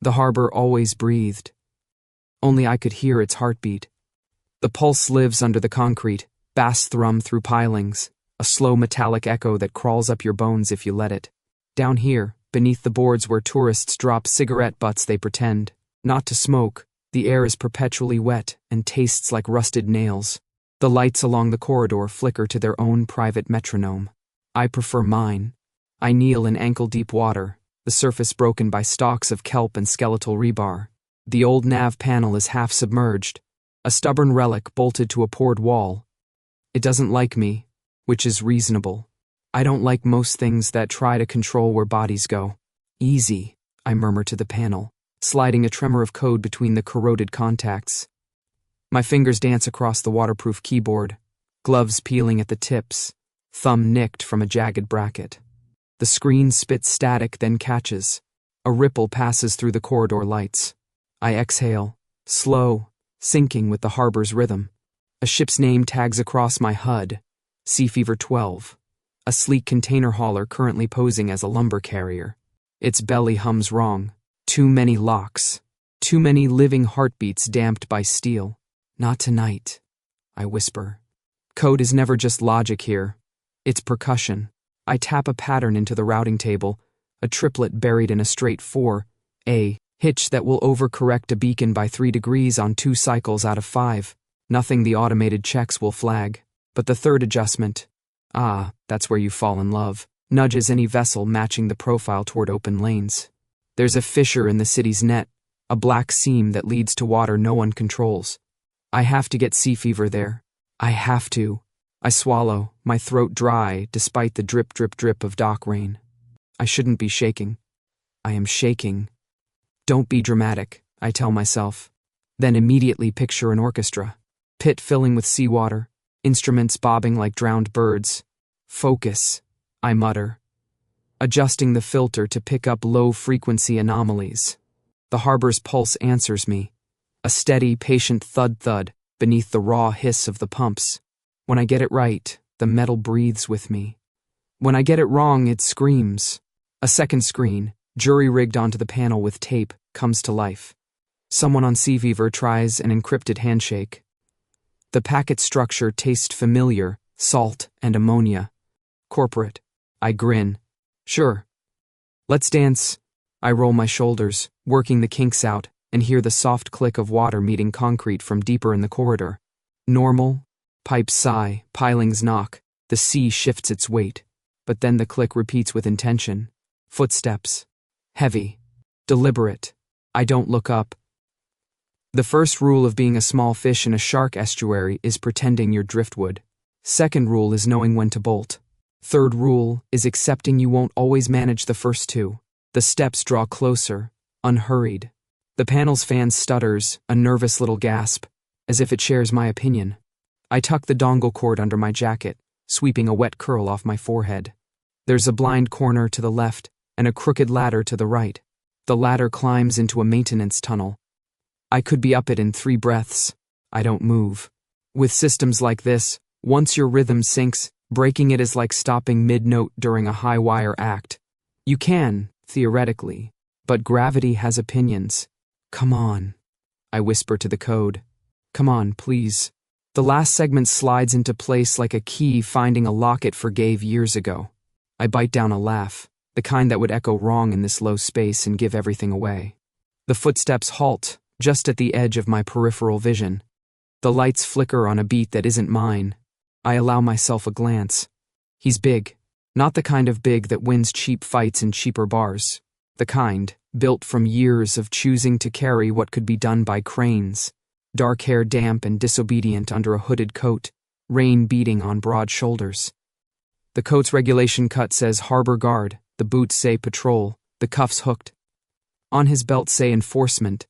The harbor always breathed. Only I could hear its heartbeat. The pulse lives under the concrete, bass thrum through pilings, a slow metallic echo that crawls up your bones if you let it. Down here, beneath the boards where tourists drop cigarette butts they pretend not to smoke, the air is perpetually wet and tastes like rusted nails. The lights along the corridor flicker to their own private metronome. I prefer mine. I kneel in ankle-deep water, the surface broken by stalks of kelp and skeletal rebar. The old nav panel is half submerged, a stubborn relic bolted to a poured wall. It doesn't like me, which is reasonable. I don't like most things that try to control where bodies go. Easy, I murmur to the panel, sliding a tremor of code between the corroded contacts. My fingers dance across the waterproof keyboard, gloves peeling at the tips, thumb nicked from a jagged bracket. The screen spits static, then catches. A ripple passes through the corridor lights. I exhale, slow, syncing with the harbor's rhythm. A ship's name tags across my HUD, Sea Fever 12, a sleek container hauler currently posing as a lumber carrier. Its belly hums wrong. Too many locks. Too many living heartbeats damped by steel. Not tonight, I whisper. Code is never just logic here. It's percussion. I tap a pattern into the routing table, a triplet buried in a straight 4A hitch that will overcorrect a beacon by 3 degrees on 2 cycles out of 5. Nothing the automated checks will flag. But the third adjustment, that's where you fall in love, nudges any vessel matching the profile toward open lanes. There's a fissure in the city's net, a black seam that leads to water no one controls. I have to get Sea Fever there. I have to. I swallow, my throat dry despite the drip drip drip of dock rain. I shouldn't be shaking. I am shaking. Don't be dramatic, I tell myself. Then immediately picture an orchestra. Pit filling with seawater, instruments bobbing like drowned birds. Focus, I mutter, adjusting the filter to pick up low-frequency anomalies. The harbor's pulse answers me, a steady, patient thud-thud beneath the raw hiss of the pumps. When I get it right, the metal breathes with me. When I get it wrong, it screams. A second screen, jury-rigged onto the panel with tape, comes to life. Someone on Sea Fever tries an encrypted handshake. The packet structure tastes familiar, salt and ammonia. Corporate. I grin. Sure. Let's dance. I roll my shoulders, working the kinks out, and hear the soft click of water meeting concrete from deeper in the corridor. Normal. Pipes sigh, pilings knock, the sea shifts its weight. But then the click repeats with intention. Footsteps. Heavy. Deliberate. I don't look up. The first rule of being a small fish in a shark estuary is pretending you're driftwood. Second rule is knowing when to bolt. Third rule is accepting you won't always manage the first two. The steps draw closer, unhurried. The panel's fan stutters, a nervous little gasp, as if it shares my opinion. I tuck the dongle cord under my jacket, sweeping a wet curl off my forehead. There's a blind corner to the left and a crooked ladder to the right. The ladder climbs into a maintenance tunnel. I could be up it in 3 breaths. I don't move. With systems like this, once your rhythm sinks, breaking it is like stopping mid-note during a high-wire act. You can, theoretically, but gravity has opinions. Come on, I whisper to the code. Come on, please. The last segment slides into place like a key finding a lock it forgave years ago. I bite down a laugh, the kind that would echo wrong in this low space and give everything away. The footsteps halt, just at the edge of my peripheral vision. The lights flicker on a beat that isn't mine. I allow myself a glance. He's big. Not the kind of big that wins cheap fights in cheaper bars. The kind, built from years of choosing to carry what could be done by cranes. Dark hair damp and disobedient under a hooded coat, rain beating on broad shoulders. The coat's regulation cut says Harbor Guard, the boots say Patrol, the cuffs hooked. On his belt say Enforcement.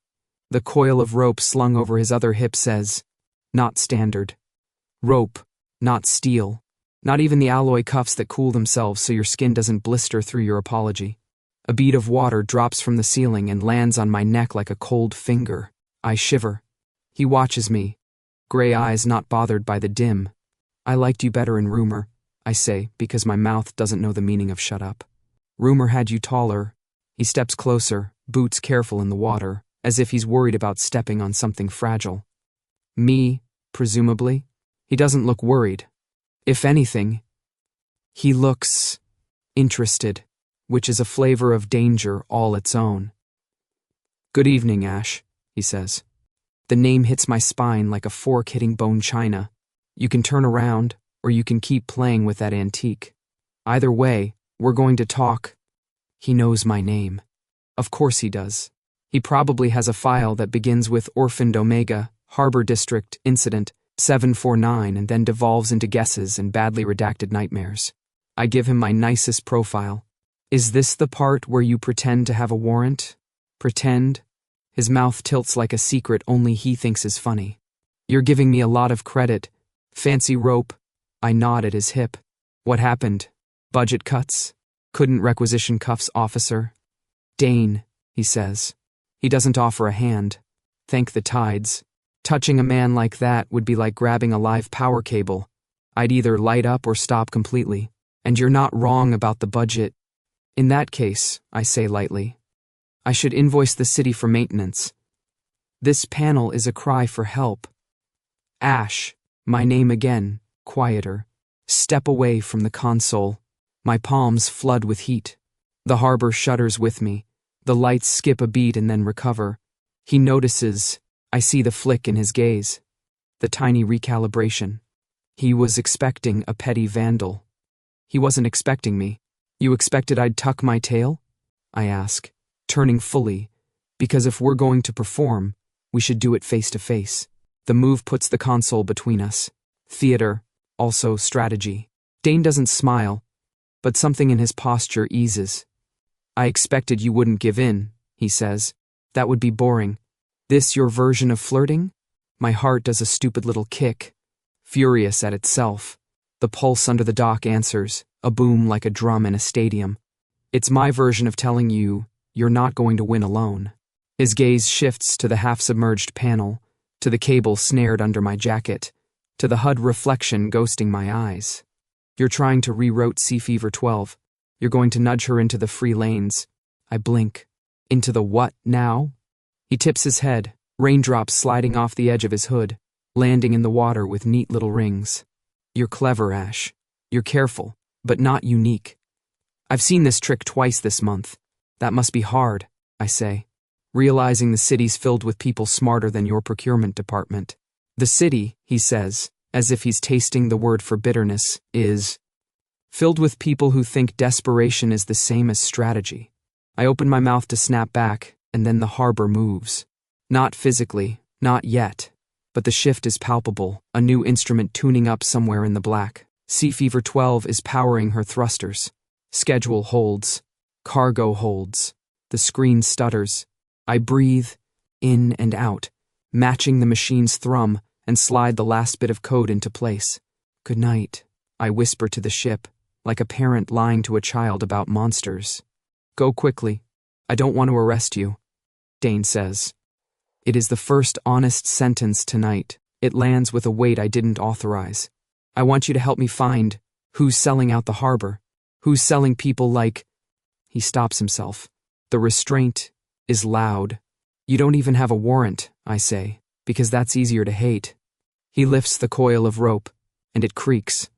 The coil of rope slung over his other hip says, Not standard. Rope, not steel. Not even the alloy cuffs that cool themselves so your skin doesn't blister through your apology. A bead of water drops from the ceiling and lands on my neck like a cold finger. I shiver. He watches me, gray eyes not bothered by the dim. I liked you better in Rumor, I say, because my mouth doesn't know the meaning of shut up. Rumor had you taller. He steps closer, boots careful in the water, as if he's worried about stepping on something fragile. Me, presumably? He doesn't look worried. If anything, he looks interested, which is a flavor of danger all its own. "Good evening, Ash," he says. The name hits my spine like a fork hitting bone china. You can turn around, or you can keep playing with that antique. Either way, we're going to talk. He knows my name. Of course he does. He probably has a file that begins with Orphaned Omega, Harbor District, Incident 749, and then devolves into guesses and badly redacted nightmares. I give him my nicest profile. "Is this the part where you pretend to have a warrant?" Pretend? His mouth tilts like a secret only he thinks is funny. "You're giving me a lot of credit. Fancy rope." I nod at his hip. "What happened? Budget cuts? Couldn't requisition cuffs, officer?" "Dane," he says. He doesn't offer a hand. Thank the tides. Touching a man like that would be like grabbing a live power cable. I'd either light up or stop completely. "And you're not wrong about the budget." "In that case," I say lightly, "I should invoice the city for maintenance. This panel is a cry for help." "Ash," my name again, quieter. Step away from the console. My palms flood with heat. The harbor shudders with me. The lights skip a beat and then recover. He notices. I see the flick in his gaze. The tiny recalibration. He was expecting a petty vandal. He wasn't expecting me. "You expected I'd tuck my tail?" I ask, turning fully, because if we're going to perform, we should do it face to face. The move puts the console between us. Theater, also strategy. Dane doesn't smile, but something in his posture eases. "I expected you wouldn't give in," he says. "That would be boring. This your version of flirting?" My heart does a stupid little kick, furious at itself. The pulse under the dock answers, a boom like a drum in a stadium. "It's my version of telling you you're not going to win alone." His gaze shifts to the half-submerged panel, to the cable snared under my jacket, to the HUD reflection ghosting my eyes. "You're trying to reroute Sea Fever 12. You're going to nudge her into the free lanes." I blink. "Into the what now?" He tips his head, raindrops sliding off the edge of his hood, landing in the water with neat little rings. "You're clever, Ash. You're careful, but not unique. I've seen this trick twice this month. That must be hard," I say, realizing the city's filled with people smarter than your procurement department. "The city," he says, as if he's tasting the word for bitterness, "is filled with people who think desperation is the same as strategy." I open my mouth to snap back, and then the harbor moves. Not physically, not yet, but the shift is palpable, a new instrument tuning up somewhere in the black. Sea Fever 12 is powering her thrusters. Schedule holds. Cargo holds. The screen stutters. I breathe, in and out, matching the machine's thrum, and slide the last bit of code into place. "Good night," I whisper to the ship, like a parent lying to a child about monsters. "Go quickly. I don't want to arrest you," Dane says. It is the first honest sentence tonight. It lands with a weight I didn't authorize. "I want you to help me find who's selling out the harbor, who's selling people like—" He stops himself. The restraint is loud. "You don't even have a warrant," I say, because that's easier to hate. He lifts the coil of rope, and it creaks.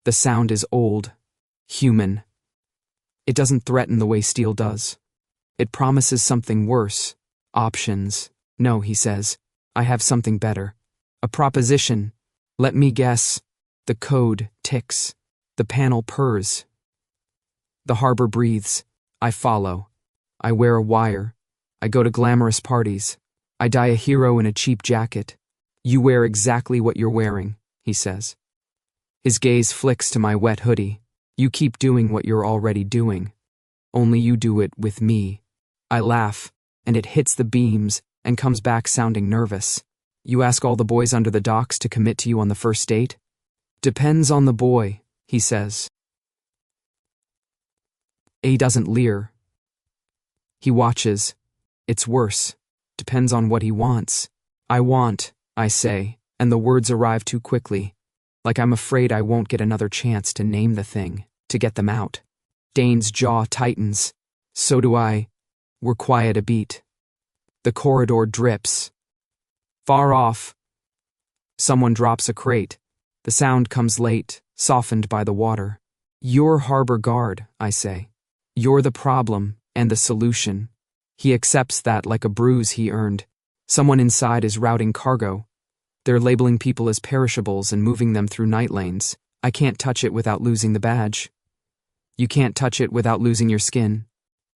The sound is old, human. It doesn't threaten the way steel does. It promises something worse. Options. "No," he says. "I have something better. A proposition. Let me guess." The code ticks. The panel purrs. The harbor breathes. I follow. I wear a wire. I go to glamorous parties. I die a hero in a cheap jacket. "You wear exactly what you're wearing," he says. His gaze flicks to my wet hoodie. "You keep doing what you're already doing. Only you do it with me." I laugh, and it hits the beams and comes back sounding nervous. "You ask all the boys under the docks to commit to you on the first date?" "Depends on the boy," he says. A doesn't leer. He watches. It's worse. Depends on what he wants. "I want," I say, and the words arrive too quickly, like I'm afraid I won't get another chance to name the thing, to get them out. Dane's jaw tightens. "So do I." We're quiet a beat. The corridor drips. Far off, someone drops a crate. The sound comes late, softened by the water. You're harbor guard, I say. You're the problem and the solution. He accepts that like a bruise he earned. Someone inside is routing cargo. They're labeling people as perishables and moving them through night lanes. I can't touch it without losing the badge. You can't touch it without losing your skin.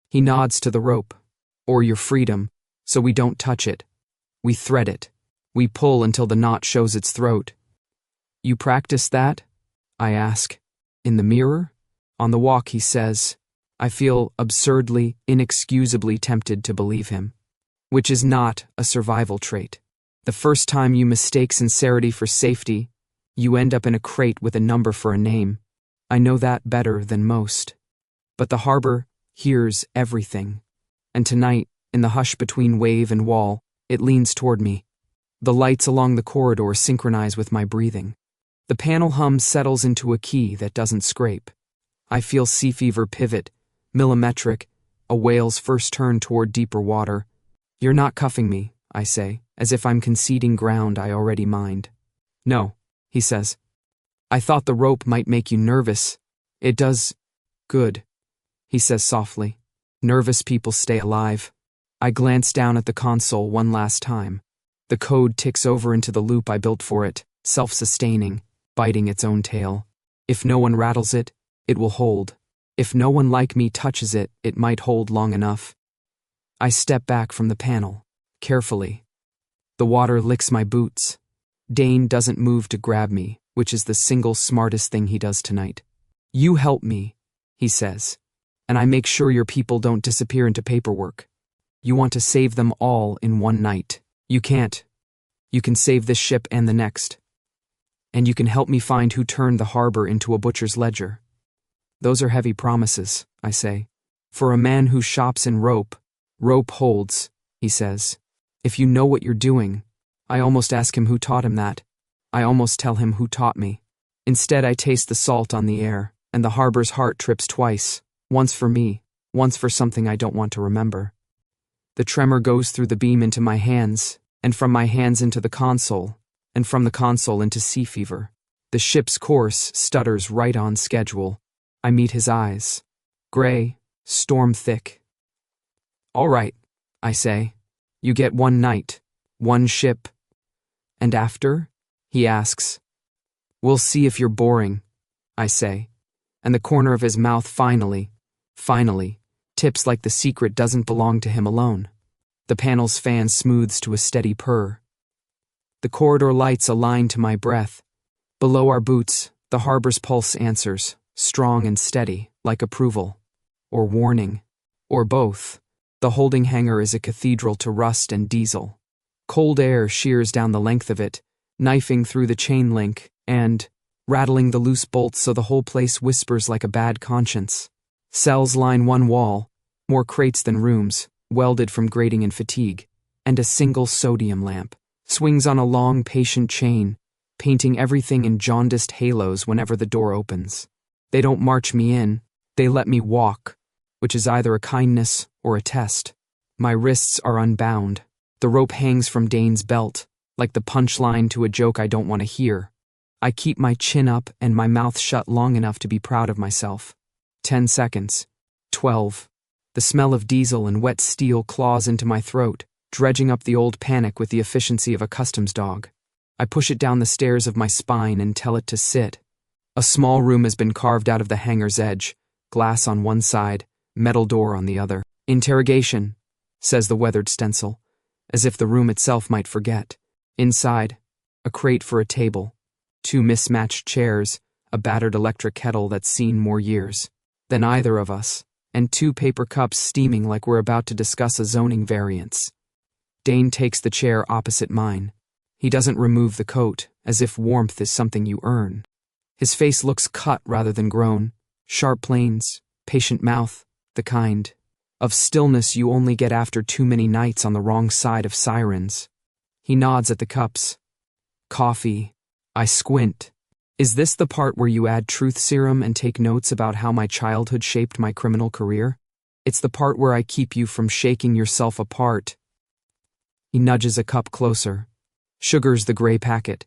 He nods to the rope. Or your freedom, so we don't touch it. We thread it. We pull until the knot shows its throat. You practice that? I ask. In the mirror? On the walk, he says. I feel absurdly, inexcusably tempted to believe him. Which is not a survival trait. The first time you mistake sincerity for safety, you end up in a crate with a number for a name. I know that better than most. But the harbor hears everything. And tonight, in the hush between wave and wall, it leans toward me. The lights along the corridor synchronize with my breathing. The panel hum settles into a key that doesn't scrape. I feel sea fever pivot, millimetric, a whale's first turn toward deeper water. You're not cuffing me, I say, as if I'm conceding ground I already mined. No, he says. I thought the rope might make you nervous. It does. Good, he says softly. Nervous people stay alive. I glance down at the console one last time. The code ticks over into the loop I built for it, self-sustaining, biting its own tail. If no one rattles it, it will hold. If no one like me touches it, it might hold long enough. I step back from the panel, carefully. The water licks my boots. Dane doesn't move to grab me, which is the single smartest thing he does tonight. You help me, he says, and I make sure your people don't disappear into paperwork. You want to save them all in one night. You can't. You can save this ship and the next. And you can help me find who turned the harbor into a butcher's ledger. Those are heavy promises, I say. For a man who shops in rope holds, he says. If you know what you're doing, I almost ask him who taught him that. I almost tell him who taught me. Instead, I taste the salt on the air, and the harbor's heart trips twice, once for me, once for something I don't want to remember. The tremor goes through the beam into my hands, and from my hands into the console, and from the console into sea fever. The ship's course stutters right on schedule. I meet his eyes. Gray, storm thick. All right, I say. You get one night, one ship. And after? He asks. We'll see if you're boring, I say. And the corner of his mouth finally, tips like the secret doesn't belong to him alone. The panel's fan smooths to a steady purr. The corridor lights align to my breath. Below our boots, the harbor's pulse answers, strong and steady, like approval. Or warning. Or both. The holding hangar is a cathedral to rust and diesel. Cold air shears down the length of it, knifing through the chain link, and rattling the loose bolts so the whole place whispers like a bad conscience. Cells line one wall, more crates than rooms, welded from grating and fatigue, and a single sodium lamp swings on a long, patient chain, painting everything in jaundiced halos whenever the door opens. They don't march me in, they let me walk, which is either a kindness or a test. My wrists are unbound. The rope hangs from Dane's belt, like the punchline to a joke I don't want to hear. I keep my chin up and my mouth shut long enough to be proud of myself. 10 seconds. 12. The smell of diesel and wet steel claws into my throat, dredging up the old panic with the efficiency of a customs dog. I push it down the stairs of my spine and tell it to sit. A small room has been carved out of the hangar's edge, glass on one side, metal door on the other. Interrogation, says the weathered stencil, as if the room itself might forget. Inside, a crate for a table, 2 mismatched chairs, a battered electric kettle that's seen more years than either of us, and 2 paper cups steaming like we're about to discuss a zoning variance. Dane takes the chair opposite mine. He doesn't remove the coat, as if warmth is something you earn. His face looks cut rather than grown, sharp planes, patient mouth, the kind of stillness you only get after too many nights on the wrong side of sirens. He nods at the cups. Coffee. I squint. Is this the part where you add truth serum and take notes about how my childhood shaped my criminal career? It's the part where I keep you from shaking yourself apart. He nudges a cup closer. Sugar's the gray packet.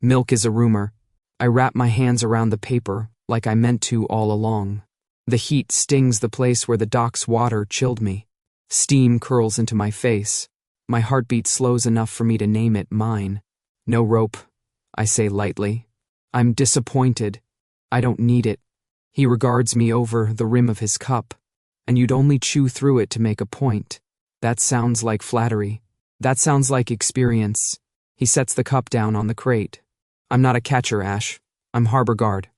Milk is a rumor. I wrap my hands around the paper like I meant to all along. The heat stings the place where the dock's water chilled me. Steam curls into my face. My heartbeat slows enough for me to name it mine. No rope, I say lightly. I'm disappointed. I don't need it. He regards me over the rim of his cup. And you'd only chew through it to make a point. That sounds like flattery. That sounds like experience. He sets the cup down on the crate. I'm not a catcher, Ash. I'm harbor guard.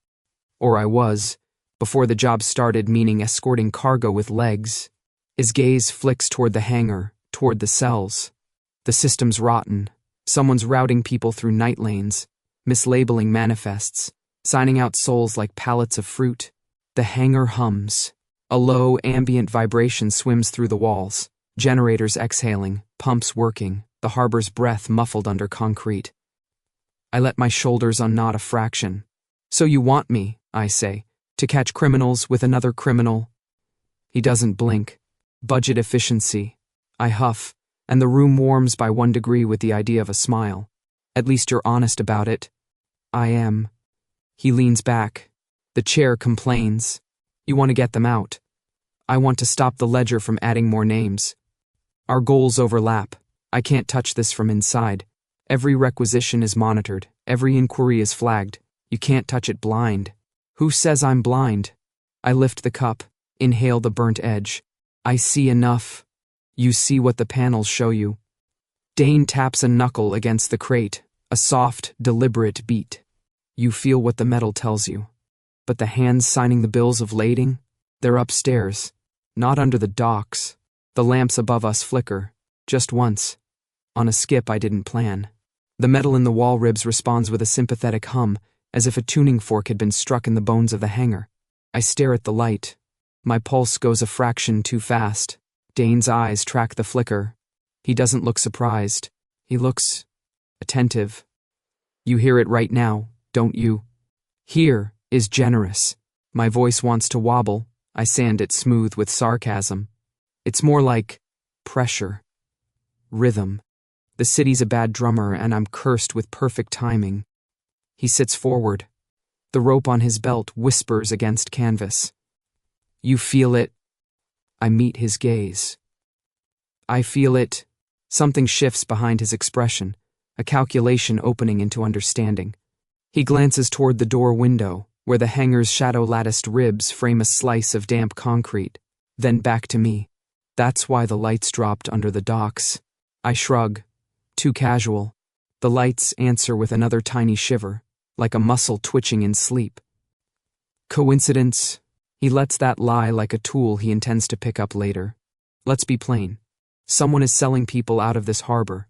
Or I was, before the job started meaning escorting cargo with legs. His gaze flicks toward the hangar, toward the cells. The system's rotten. Someone's routing people through night lanes, mislabeling manifests, signing out souls like pallets of fruit. The hangar hums. A low, ambient vibration swims through the walls. Generators exhaling, pumps working, the harbor's breath muffled under concrete. I let my shoulders unknot a fraction. So you want me, I say, to catch criminals with another criminal? He doesn't blink. Budget efficiency. I huff, and the room warms by 1 degree with the idea of a smile. At least you're honest about it. I am. He leans back. The chair complains. You want to get them out. I want to stop the ledger from adding more names. Our goals overlap. I can't touch this from inside. Every requisition is monitored. Every inquiry is flagged. You can't touch it blind. Who says I'm blind? I lift the cup, inhale the burnt edge. I see enough. You see what the panels show you. Dane taps a knuckle against the crate, a soft, deliberate beat. You feel what the metal tells you. But the hands signing the bills of lading? They're upstairs, not under the docks. The lamps above us flicker, just once. On a skip I didn't plan. The metal in the wall ribs responds with a sympathetic hum, as if a tuning fork had been struck in the bones of the hangar. I stare at the light. My pulse goes a fraction too fast. Dane's eyes track the flicker. He doesn't look surprised. He looks attentive. You hear it right now, don't you? Here is generous. My voice wants to wobble. I sand it smooth with sarcasm. It's more like pressure. Rhythm. The city's a bad drummer and I'm cursed with perfect timing. He sits forward. The rope on his belt whispers against canvas. You feel it? I meet his gaze. I feel it. Something shifts behind his expression, a calculation opening into understanding. He glances toward the door window, where the hangar's shadow-latticed ribs frame a slice of damp concrete, then back to me. That's why the lights dropped under the docks. I shrug. Too casual. The lights answer with another tiny shiver, like a muscle twitching in sleep. Coincidence? He lets that lie like a tool he intends to pick up later. Let's be plain. Someone is selling people out of this harbor.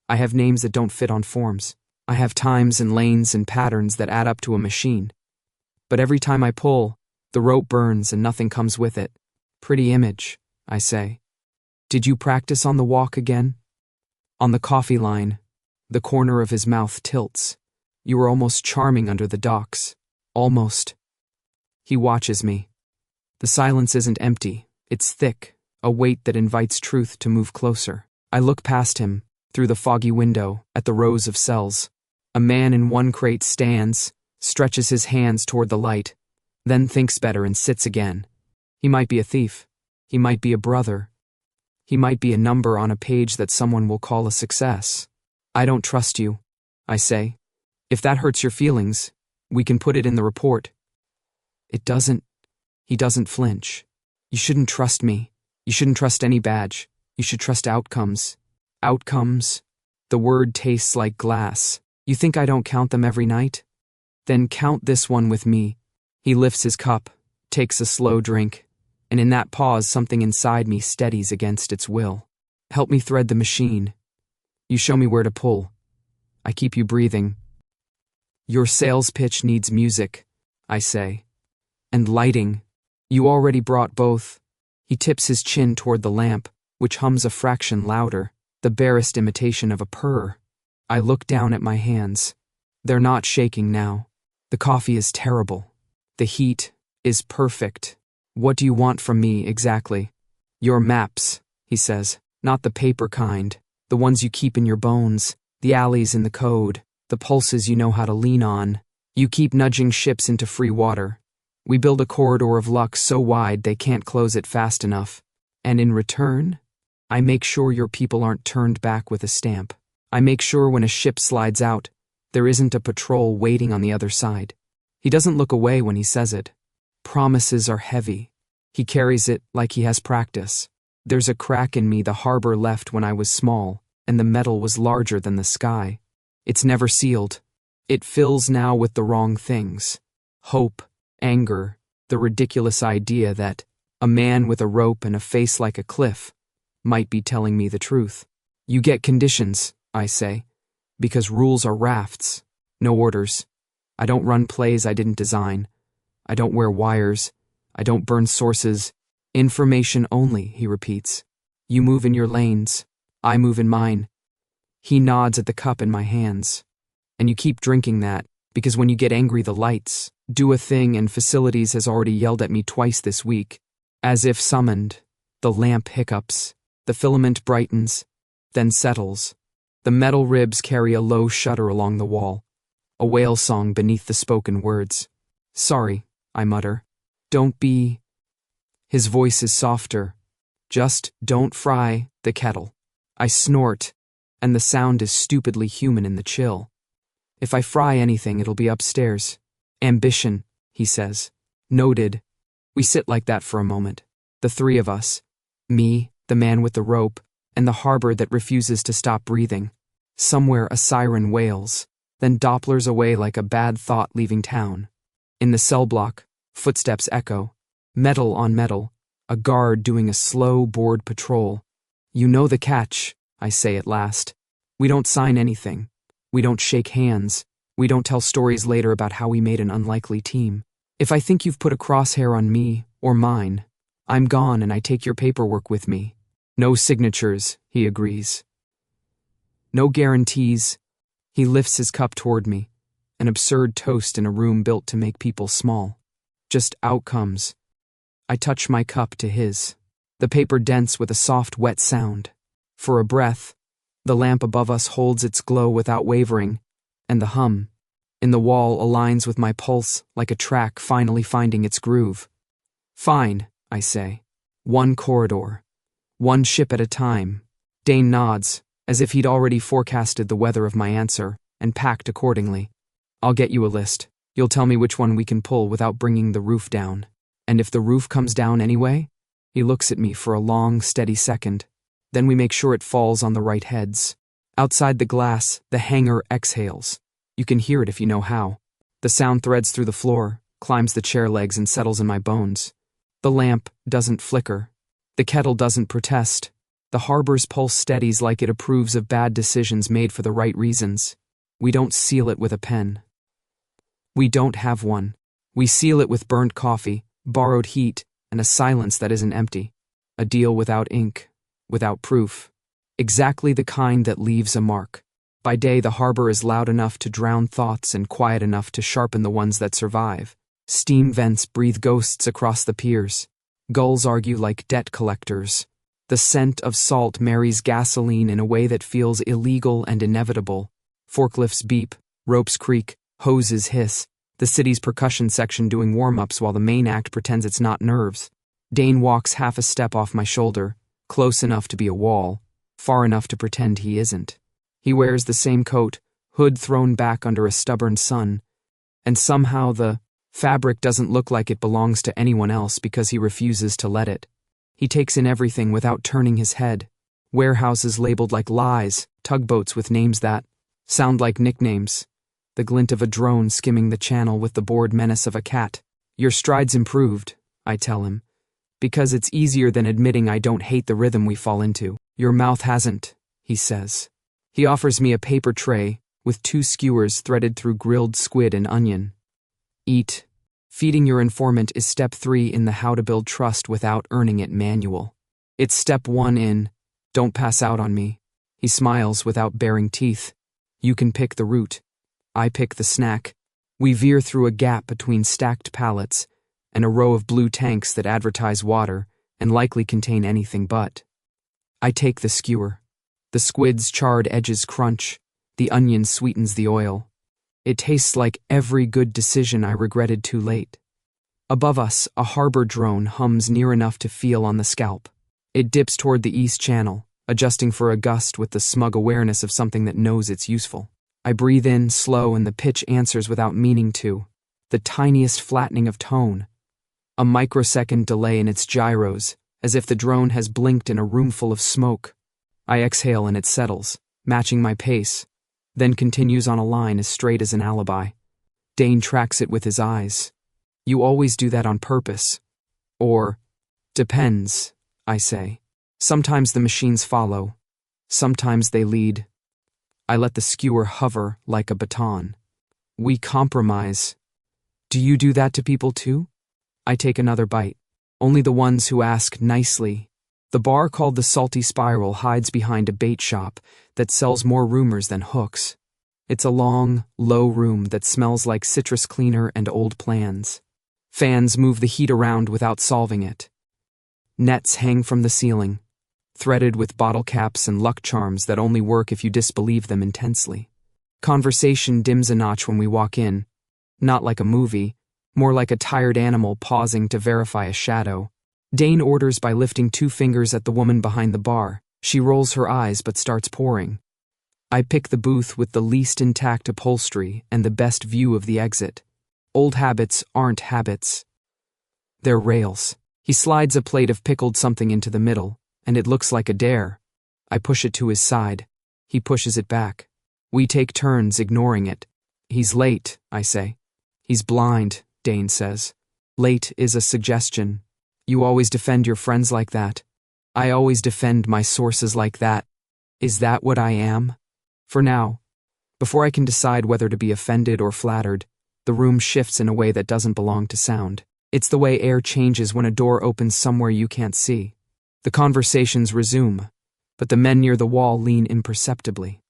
I have names that don't fit on forms. I have times and lanes and patterns that add up to a machine. But every time I pull, the rope burns and nothing comes with it. Pretty image, I say. Did you practice on the walk again? On the coffee line, the corner of his mouth tilts. You were almost charming under the docks. Almost. He watches me. The silence isn't empty. It's thick, a weight that invites truth to move closer. I look past him, through the foggy window, at the rows of cells. A man in one crate stands, stretches his hands toward the light, then thinks better and sits again. He might be a thief. He might be a brother. He might be a number on a page that someone will call a success. I don't trust you, I say. If that hurts your feelings, we can put it in the report. It doesn't. He doesn't flinch. You shouldn't trust me. You shouldn't trust any badge. You should trust outcomes. Outcomes? The word tastes like glass. You think I don't count them every night? Then count this one with me. He lifts his cup, takes a slow drink, and in that pause something inside me steadies against its will. Help me thread the machine. You show me where to pull. I keep you breathing. Your sales pitch needs music, I say. And lighting. You already brought both. He tips his chin toward the lamp, which hums a fraction louder, the barest imitation of a purr. I look down at my hands. They're not shaking now. The coffee is terrible. The heat is perfect. What do you want from me exactly? Your maps, he says, not the paper kind, the ones you keep in your bones, the alleys in the code, the pulses you know how to lean on. You keep nudging ships into free water. We build a corridor of luck so wide they can't close it fast enough. And in return, I make sure your people aren't turned back with a stamp. I make sure when a ship slides out, there isn't a patrol waiting on the other side. He doesn't look away when he says it. Promises are heavy. He carries it like he has practice. There's a crack in me the harbor left when I was small, and the metal was larger than the sky. It's never sealed. It fills now with the wrong things. Hope, anger, the ridiculous idea that a man with a rope and a face like a cliff might be telling me the truth. You get conditions, I say, because rules are rafts, no orders. I don't run plays I didn't design. I don't wear wires. I don't burn sources. Information only, he repeats. You move in your lanes. I move in mine. He nods at the cup in my hands. And you keep drinking that, because when you get angry the lights do a thing, and facilities has already yelled at me twice this week. As if summoned, the lamp hiccups, the filament brightens, then settles. The metal ribs carry a low shudder along the wall, a whale song beneath the spoken words. Sorry, I mutter. Don't be... His voice is softer. Just don't fry the kettle. I snort, and the sound is stupidly human in the chill. If I fry anything, it'll be upstairs. Ambition, he says. Noted. We sit like that for a moment. The three of us. Me, the man with the rope, and the harbor that refuses to stop breathing. Somewhere a siren wails, then Dopplers away like a bad thought leaving town. In the cell block, footsteps echo. Metal on metal, a guard doing a slow board patrol. You know the catch, I say at last. We don't sign anything. We don't shake hands. We don't tell stories later about how we made an unlikely team. If I think you've put a crosshair on me or mine, I'm gone and I take your paperwork with me. No signatures, he agrees. No guarantees. He lifts his cup toward me, an absurd toast in a room built to make people small. Just outcomes. I touch my cup to his. The paper dents with a soft, wet sound. For a breath, the lamp above us holds its glow without wavering, and the hum in the wall aligns with my pulse like a track finally finding its groove. Fine, I say. One corridor. One ship at a time. Dane nods, as if he'd already forecasted the weather of my answer, and packed accordingly. I'll get you a list. You'll tell me which one we can pull without bringing the roof down. And if the roof comes down anyway? He looks at me for a long, steady second. Then we make sure it falls on the right heads. Outside the glass, the hangar exhales. You can hear it if you know how. The sound threads through the floor, climbs the chair legs and settles in my bones. The lamp doesn't flicker. The kettle doesn't protest. The harbor's pulse steadies like it approves of bad decisions made for the right reasons. We don't seal it with a pen. We don't have one. We seal it with burnt coffee, borrowed heat, and a silence that isn't empty. A deal without ink, without proof. Exactly the kind that leaves a mark. By day, the harbor is loud enough to drown thoughts and quiet enough to sharpen the ones that survive. Steam vents breathe ghosts across the piers. Gulls argue like debt collectors. The scent of salt marries gasoline in a way that feels illegal and inevitable. Forklifts beep, ropes creak, hoses hiss. The city's percussion section doing warm-ups while the main act pretends it's not nerves. Dane walks half a step off my shoulder, close enough to be a wall, far enough to pretend he isn't. He wears the same coat, hood thrown back under a stubborn sun, and somehow the fabric doesn't look like it belongs to anyone else because he refuses to let it. He takes in everything without turning his head. Warehouses labeled like lies, tugboats with names that sound like nicknames. The glint of a drone skimming the channel with the bored menace of a cat. Your stride's improved, I tell him, because it's easier than admitting I don't hate the rhythm we fall into. Your mouth hasn't, he says. He offers me a paper tray with 2 skewers threaded through grilled squid and onion. Eat. Feeding your informant is step 3 in the how to build trust without earning it manual. It's step 1 in, don't pass out on me. He smiles without baring teeth. You can pick the route. I pick the snack. We veer through a gap between stacked pallets and a row of blue tanks that advertise water and likely contain anything but. I take the skewer. The squid's charred edges crunch. The onion sweetens the oil. It tastes like every good decision I regretted too late. Above us, a harbor drone hums near enough to feel on the scalp. It dips toward the east channel, adjusting for a gust with the smug awareness of something that knows it's useful. I breathe in slow and the pitch answers without meaning to. The tiniest flattening of tone. A microsecond delay in its gyros, as if the drone has blinked in a room full of smoke. I exhale and it settles, matching my pace, then continues on a line as straight as an alibi. Dane tracks it with his eyes. You always do that on purpose. Or, depends, I say. Sometimes the machines follow. Sometimes they lead. I let the skewer hover like a baton. We compromise. Do you do that to people too? I take another bite. Only the ones who ask nicely. The bar called the Salty Spiral hides behind a bait shop that sells more rumors than hooks. It's a long, low room that smells like citrus cleaner and old plans. Fans move the heat around without solving it. Nets hang from the ceiling, threaded with bottle caps and luck charms that only work if you disbelieve them intensely. Conversation dims a notch when we walk in, not like a movie, more like a tired animal pausing to verify a shadow. Dane orders by lifting 2 fingers at the woman behind the bar. She rolls her eyes but starts pouring. I pick the booth with the least intact upholstery and the best view of the exit. Old habits aren't habits. They're rails. He slides a plate of pickled something into the middle, and it looks like a dare. I push it to his side. He pushes it back. We take turns ignoring it. He's late, I say. He's blind, Dane says. Late is a suggestion. You always defend your friends like that. I always defend my sources like that. Is that what I am? For now. Before I can decide whether to be offended or flattered, the room shifts in a way that doesn't belong to sound. It's the way air changes when a door opens somewhere you can't see. The conversations resume, but the men near the wall lean imperceptibly.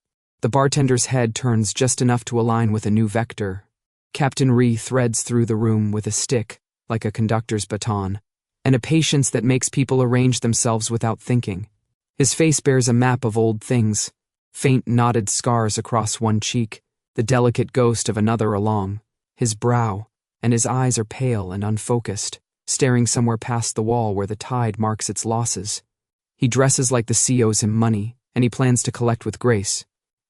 The bartender's head turns just enough to align with a new vector. Captain Ree threads through the room with a stick, like a conductor's baton, and a patience that makes people arrange themselves without thinking. His face bears a map of old things, faint knotted scars across one cheek, the delicate ghost of another along his brow, and his eyes are pale and unfocused, staring somewhere past the wall where the tide marks its losses. He dresses like the sea owes him money, and he plans to collect with grace.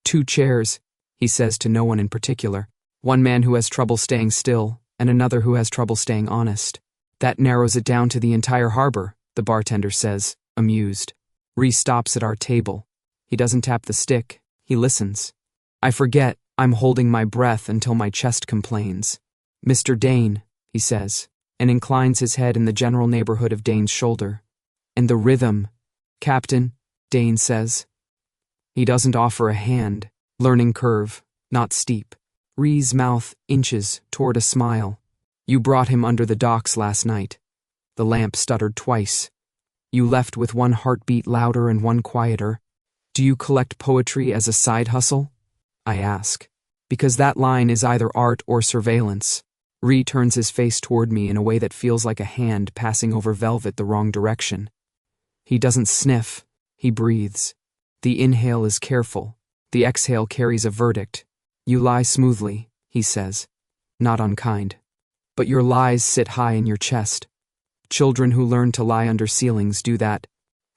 2 chairs, he says to no one in particular. One man who has trouble staying still, and another who has trouble staying honest. That narrows it down to the entire harbor, the bartender says, amused. Ree stops at our table. He doesn't tap the stick, he listens. I forget I'm holding my breath until my chest complains. Mr. Dane, he says, and inclines his head in the general neighborhood of Dane's shoulder. And the rhythm. Captain, Dane says. He doesn't offer a hand. Learning curve, not steep. Ree's mouth inches toward a smile. You brought him under the docks last night. The lamp stuttered twice. You left with one heartbeat louder and one quieter. Do you collect poetry as a side hustle? I ask. Because that line is either art or surveillance. Ree turns his face toward me in a way that feels like a hand passing over velvet the wrong direction. He doesn't sniff. He breathes. The inhale is careful. The exhale carries a verdict. You lie smoothly, he says. Not unkind. But your lies sit high in your chest. Children who learn to lie under ceilings do that.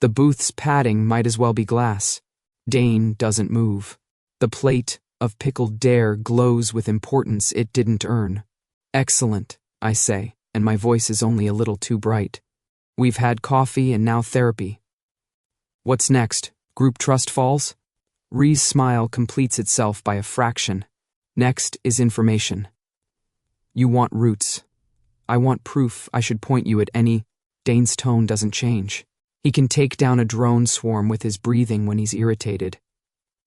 The booth's padding might as well be glass. Dane doesn't move. The plate of pickled dare glows with importance it didn't earn. Excellent, I say, and my voice is only a little too bright. We've had coffee and now therapy. What's next? Group trust falls? Ree's smile completes itself by a fraction. Next is information. You want roots. I want proof I should point you at any. Dane's tone doesn't change. He can take down a drone swarm with his breathing when he's irritated.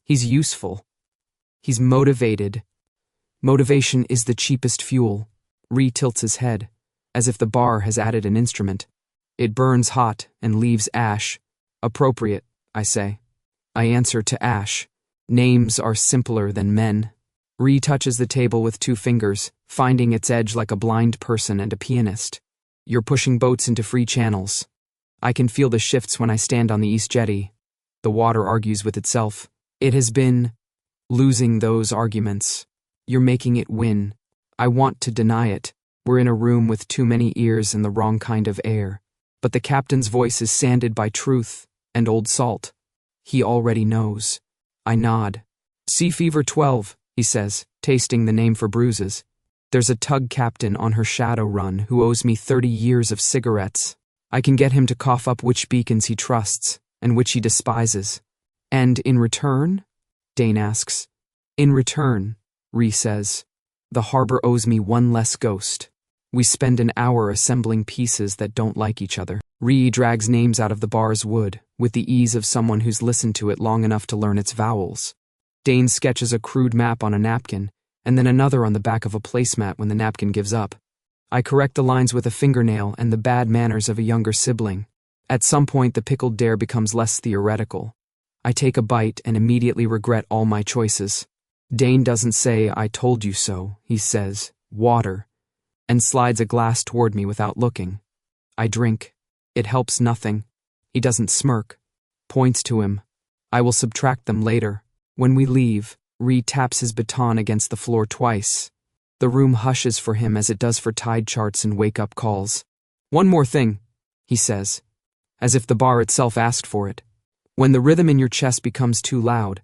He's useful. He's motivated. Motivation is the cheapest fuel. Ree tilts his head, as if the bar has added an instrument. It burns hot and leaves ash. Appropriate, I say. I answer to ash. Names are simpler than men. Ree touches the table with 2 fingers, finding its edge like a blind person and a pianist. You're pushing boats into free channels. I can feel the shifts when I stand on the east jetty. The water argues with itself. It has been losing those arguments. You're making it win. I want to deny it. We're in a room with too many ears and the wrong kind of air. But the captain's voice is sanded by truth and old salt. He already knows. I nod. Sea Fever 12, he says, tasting the name for bruises. There's a tug captain on her shadow run who owes me 30 years of cigarettes. I can get him to cough up which beacons he trusts and which he despises. And in return? Dane asks. In return, Ree says. The harbor owes me one less ghost. We spend an hour assembling pieces that don't like each other. Ree drags names out of the bar's wood, with the ease of someone who's listened to it long enough to learn its vowels. Dane sketches a crude map on a napkin, and then another on the back of a placemat when the napkin gives up. I correct the lines with a fingernail and the bad manners of a younger sibling. At some point, the pickled dare becomes less theoretical. I take a bite and immediately regret all my choices. Dane doesn't say, I told you so. He says, water, and slides a glass toward me without looking. I drink. It helps nothing. He doesn't smirk. Points to him. I will subtract them later. When we leave, Ree taps his baton against the floor twice. The room hushes for him as it does for tide charts and wake-up calls. One more thing, he says, as if the bar itself asked for it. When the rhythm in your chest becomes too loud,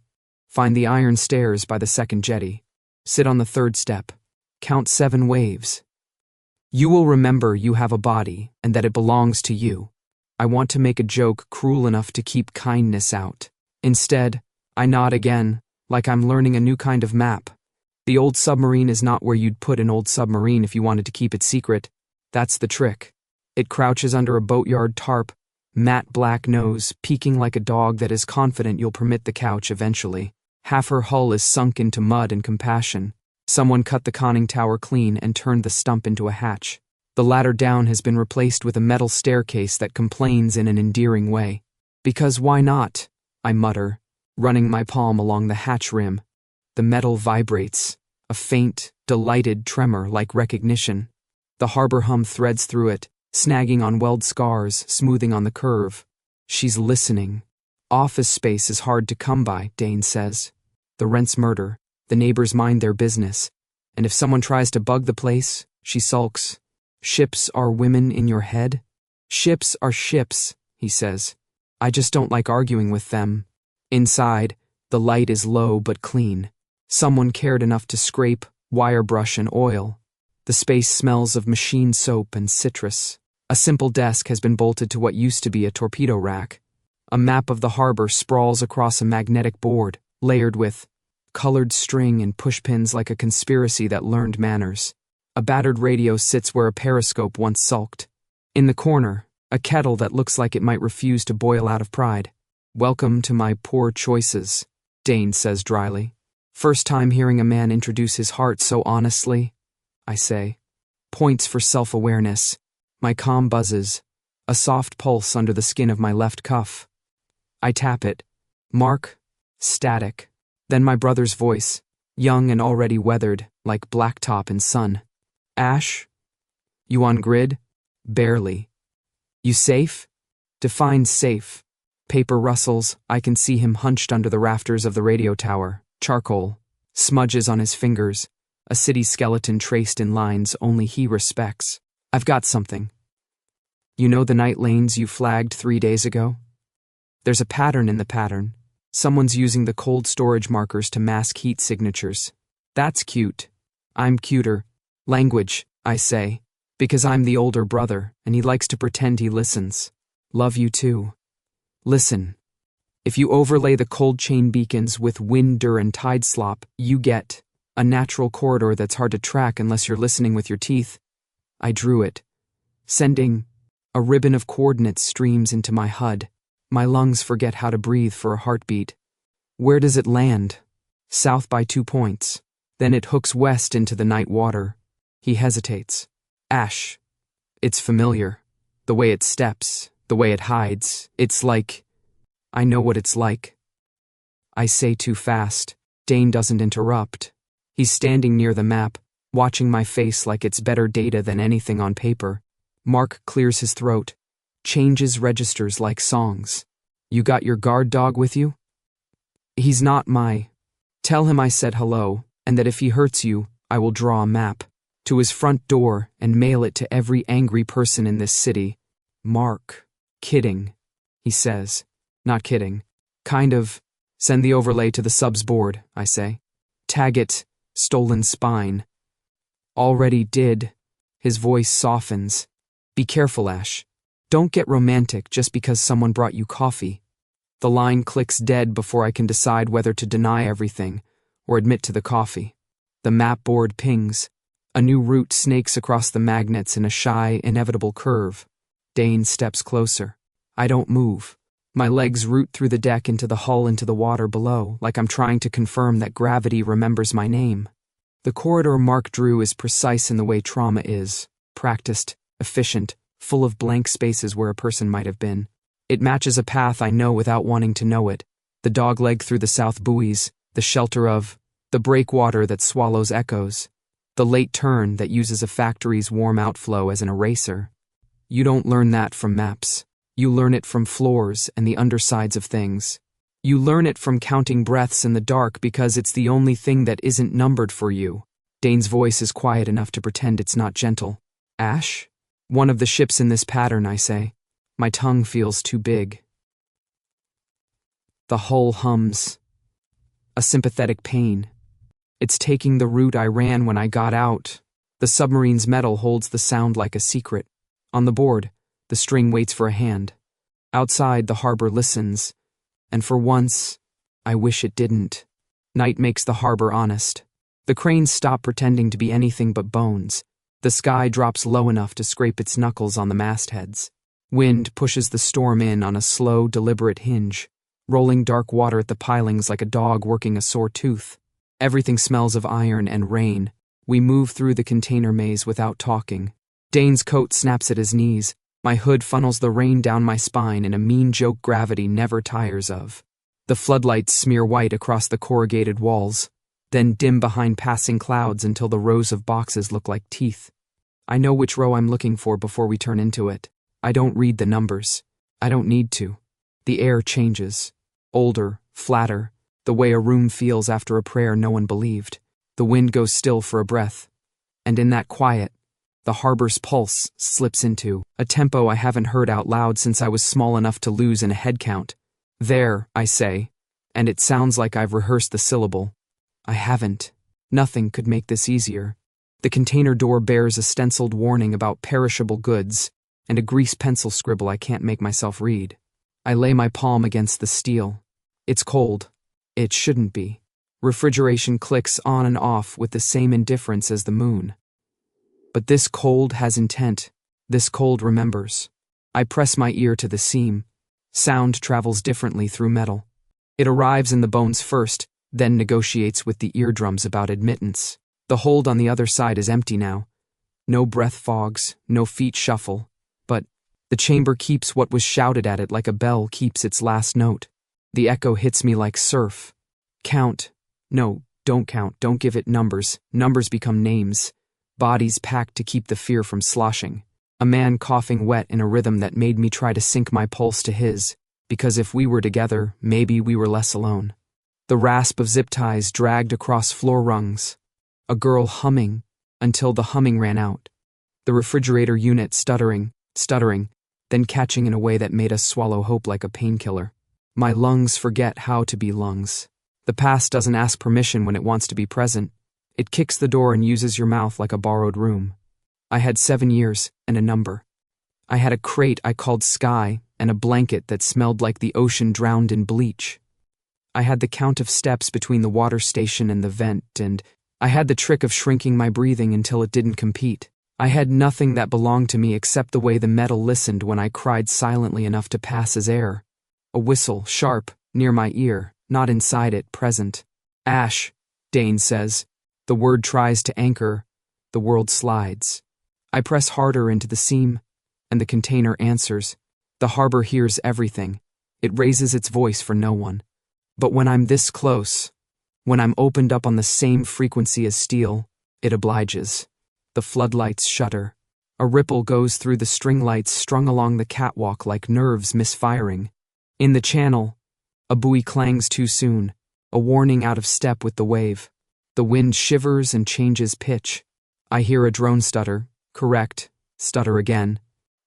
find the iron stairs by the second jetty. Sit on the third step. Count 7 waves. You will remember you have a body and that it belongs to you. I want to make a joke cruel enough to keep kindness out. Instead, I nod again, like I'm learning a new kind of map. The old submarine is not where you'd put an old submarine if you wanted to keep it secret. That's the trick. It crouches under a boatyard tarp, matte black nose, peeking like a dog that is confident you'll permit the couch eventually. Half her hull is sunk into mud and compassion. Someone cut the conning tower clean and turned the stump into a hatch. The ladder down has been replaced with a metal staircase that complains in an endearing way. Because why not? I mutter, running my palm along the hatch rim. The metal vibrates, a faint, delighted tremor like recognition. The harbor hum threads through it, snagging on weld scars, smoothing on the curve. She's listening. Office space is hard to come by, Dane says. The rent's murder. The neighbors mind their business. And if someone tries to bug the place, she sulks. Ships are women in your head? Ships are ships, he says. I just don't like arguing with them. Inside, the light is low but clean. Someone cared enough to scrape, wire brush, and oil. The space smells of machine soap and citrus. A simple desk has been bolted to what used to be a torpedo rack. A map of the harbor sprawls across a magnetic board, layered with colored string and pushpins like a conspiracy that learned manners. A battered radio sits where a periscope once sulked. In the corner, a kettle that looks like it might refuse to boil out of pride. Welcome to my poor choices, Dane says dryly. First time hearing a man introduce his heart so honestly, I say. Points for self-awareness. My comm buzzes. A soft pulse under the skin of my left cuff. I tap it. Mark. Static. Then my brother's voice, young and already weathered, like blacktop in sun. Ash? You on grid? Barely. You safe? Define safe. Paper rustles, I can see him hunched under the rafters of the radio tower. Charcoal. Smudges on his fingers. A city skeleton traced in lines only he respects. I've got something. You know the night lanes you flagged 3 days ago? There's a pattern in the pattern. Someone's using the cold storage markers to mask heat signatures. That's cute. I'm cuter. Language, I say, because I'm the older brother and he likes to pretend he listens. Love you too. Listen. If you overlay the cold chain beacons with wind, dur, and tide slop, you get a natural corridor that's hard to track unless you're listening with your teeth. I drew it. Sending a ribbon of coordinates streams into my HUD. My lungs forget how to breathe for a heartbeat. Where does it land? South by 2 points. Then it hooks west into the night water. He hesitates. Ash. It's familiar. The way it steps, the way it hides. It's like... I know what it's like. I say too fast. Dane doesn't interrupt. He's standing near the map, watching my face like it's better data than anything on paper. Mark clears his throat. changes registers like songs. You got your guard dog with you? He's not my... Tell him I said hello, and that if he hurts you, I will draw a map to his front door and mail it to every angry person in this city. Mark. Kidding, he says. Not kidding. Kind of. Send the overlay to the subs board, I say. Tag it, stolen spine. Already did. His voice softens. Be careful, Ash. Don't get romantic just because someone brought you coffee. The line clicks dead before I can decide whether to deny everything or admit to the coffee. The map board pings. A new route snakes across the magnets in a shy, inevitable curve. Dane steps closer. I don't move. My legs root through the deck into the hull into the water below, like I'm trying to confirm that gravity remembers my name. The corridor Mark drew is precise in the way trauma is. Practiced, efficient, full of blank spaces where a person might have been. It matches a path I know without wanting to know it. The dogleg through the south buoys, the shelter of, the breakwater that swallows echoes, the late turn that uses a factory's warm outflow as an eraser. You don't learn that from maps. You learn it from floors and the undersides of things. You learn it from counting breaths in the dark because it's the only thing that isn't numbered for you. Dane's voice is quiet enough to pretend it's not gentle. Ash? One of the ships in this pattern, I say. My tongue feels too big. The hull hums. A sympathetic pain. It's taking the route I ran when I got out. The submarine's metal holds the sound like a secret. On the board, the string waits for a hand. Outside, the harbor listens. And for once, I wish it didn't. Night makes the harbor honest. The cranes stop pretending to be anything but bones. The sky drops low enough to scrape its knuckles on the mastheads. Wind pushes the storm in on a slow, deliberate hinge, rolling dark water at the pilings like a dog working a sore tooth. Everything smells of iron and rain. We move through the container maze without talking. Dane's coat snaps at his knees. My hood funnels the rain down my spine in a mean joke gravity never tires of. The floodlights smear white across the corrugated walls, then dim behind passing clouds until the rows of boxes look like teeth. I know which row I'm looking for before we turn into it. I don't read the numbers. I don't need to. The air changes. Older, flatter, the way a room feels after a prayer no one believed. The wind goes still for a breath. And in that quiet, the harbor's pulse slips into a tempo I haven't heard out loud since I was small enough to lose in a head count. There, I say, and it sounds like I've rehearsed the syllable. I haven't. Nothing could make this easier. The container door bears a stenciled warning about perishable goods and a grease pencil scribble I can't make myself read. I lay my palm against the steel. It's cold. It shouldn't be. Refrigeration clicks on and off with the same indifference as the moon. But this cold has intent. This cold remembers. I press my ear to the seam. Sound travels differently through metal. It arrives in the bones first, then negotiates with the eardrums about admittance. The hold on the other side is empty now. No breath fogs, no feet shuffle. But the chamber keeps what was shouted at it like a bell keeps its last note. The echo hits me like surf. Count. No, don't count. Don't give it numbers. Numbers become names. Bodies packed to keep the fear from sloshing. A man coughing wet in a rhythm that made me try to sync my pulse to his, because if we were together, maybe we were less alone. The rasp of zip ties dragged across floor rungs. A girl humming, until the humming ran out. The refrigerator unit stuttering, then catching in a way that made us swallow hope like a painkiller. My lungs forget how to be lungs. The past doesn't ask permission when it wants to be present. It kicks the door and uses your mouth like a borrowed room. I had 7 years and a number. I had a crate I called Sky and a blanket that smelled like the ocean drowned in bleach. I had the count of steps between the water station and the vent, and I had the trick of shrinking my breathing until it didn't compete. I had nothing that belonged to me except the way the metal listened when I cried silently enough to pass as air. A whistle, sharp, near my ear, not inside it, present. Ash, Dane says. The word tries to anchor. The world slides. I press harder into the seam, and the container answers. The harbor hears everything. It raises its voice for no one. But when I'm this close, when I'm opened up on the same frequency as steel, it obliges. The floodlights shudder. A ripple goes through the string lights strung along the catwalk like nerves misfiring. In the channel, a buoy clangs too soon, a warning out of step with the wave. The wind shivers and changes pitch. I hear a drone stutter, correct, stutter again.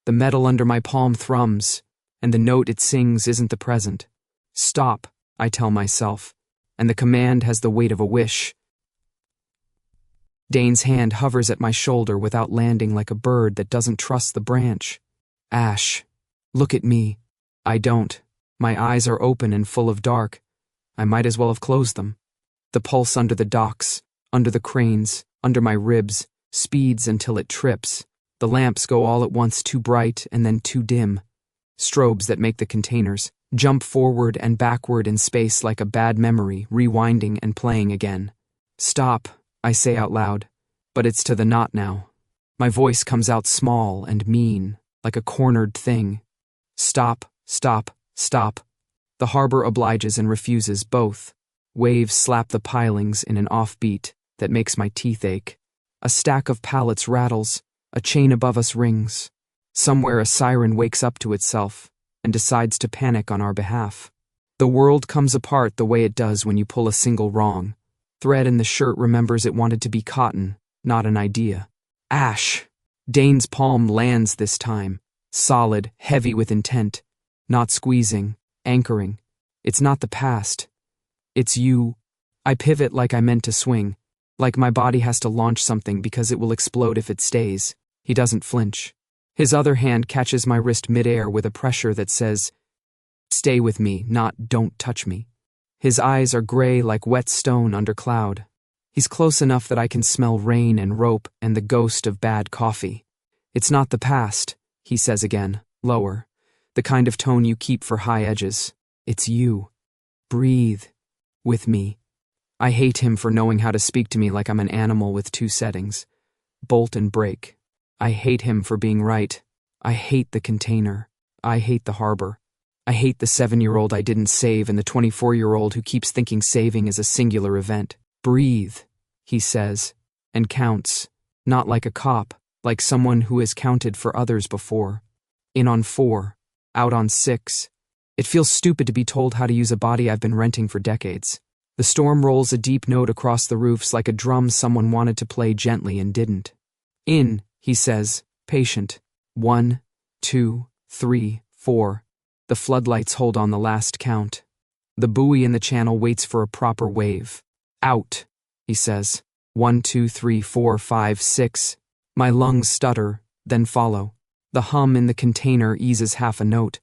The metal under my palm thrums, and the note it sings isn't the present. Stop, I tell myself, and the command has the weight of a wish. Dane's hand hovers at my shoulder without landing like a bird that doesn't trust the branch. Ash, look at me. I don't. My eyes are open and full of dark. I might as well have closed them. The pulse under the docks, under the cranes, under my ribs, speeds until it trips. The lamps go all at once too bright and then too dim. Strobes that make the containers jump forward and backward in space like a bad memory, rewinding and playing again. Stop, I say out loud, but it's to the knot now. My voice comes out small and mean, like a cornered thing. Stop, stop, stop. The harbor obliges and refuses both. Waves slap the pilings in an offbeat that makes my teeth ache. A stack of pallets rattles, a chain above us rings. Somewhere a siren wakes up to itself and decides to panic on our behalf. The world comes apart the way it does when you pull a single wrong. Thread in the shirt remembers it wanted to be cotton, not an idea. Ash! Dane's palm lands this time, solid, heavy with intent, not squeezing, anchoring. It's not the past. It's you. I pivot like I meant to swing, like my body has to launch something because it will explode if it stays. He doesn't flinch. His other hand catches my wrist midair with a pressure that says, "Stay with me, not don't touch me." His eyes are gray like wet stone under cloud. He's close enough that I can smell rain and rope and the ghost of bad coffee. It's not the past, he says again, lower, the kind of tone you keep for high edges. It's you. Breathe. With me. I hate him for knowing how to speak to me like I'm an animal with two settings. Bolt and break. I hate him for being right. I hate the container. I hate the harbor. I hate the 7-year-old I didn't save and the 24-year-old who keeps thinking saving is a singular event. Breathe, he says, and counts, not like a cop, like someone who has counted for others before. In on 4, out on 6. It feels stupid to be told how to use a body I've been renting for decades. The storm rolls a deep note across the roofs like a drum someone wanted to play gently and didn't. In, he says, patient. 1, 2, 3, 4. The floodlights hold on the last count. The buoy in the channel waits for a proper wave. Out, he says. 1, 2, 3, 4, 5, 6. My lungs stutter, then follow. The hum in the container eases half a note.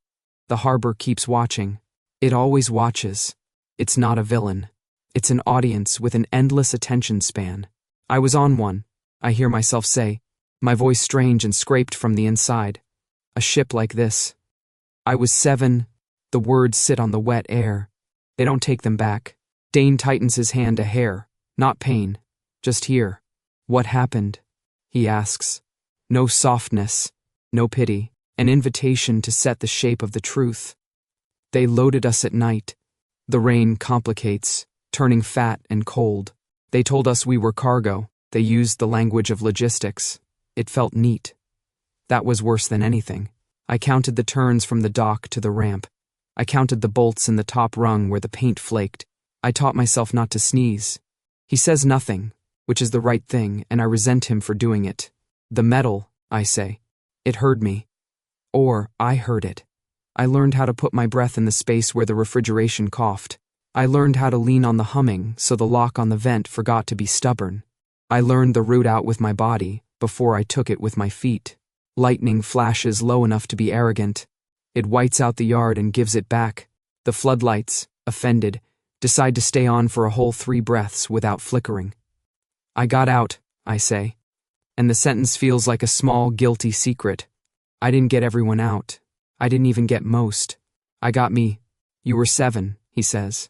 The harbor keeps watching. It always watches. It's not a villain. It's an audience with an endless attention span. I was on one, I hear myself say, my voice strange and scraped from the inside. A ship like this. I was 7. The words sit on the wet air. They don't take them back. Dane tightens his hand a hair. Not pain. Just here. What happened? He asks. No softness. No pity. An invitation to set the shape of the truth. They loaded us at night. The rain complicates, turning fat and cold. They told us we were cargo. They used the language of logistics. It felt neat. That was worse than anything. I counted the turns from the dock to the ramp. I counted the bolts in the top rung where the paint flaked. I taught myself not to sneeze. He says nothing, which is the right thing, and I resent him for doing it. The metal, I say. It heard me. Or I heard it. I learned how to put my breath in the space where the refrigeration coughed. I learned how to lean on the humming so the lock on the vent forgot to be stubborn. I learned the route out with my body before I took it with my feet. Lightning flashes low enough to be arrogant. It whites out the yard and gives it back. The floodlights, offended, decide to stay on for a whole 3 breaths without flickering. I got out, I say. And the sentence feels like a small, guilty secret. I didn't get everyone out. I didn't even get most. I got me. You were 7, he says.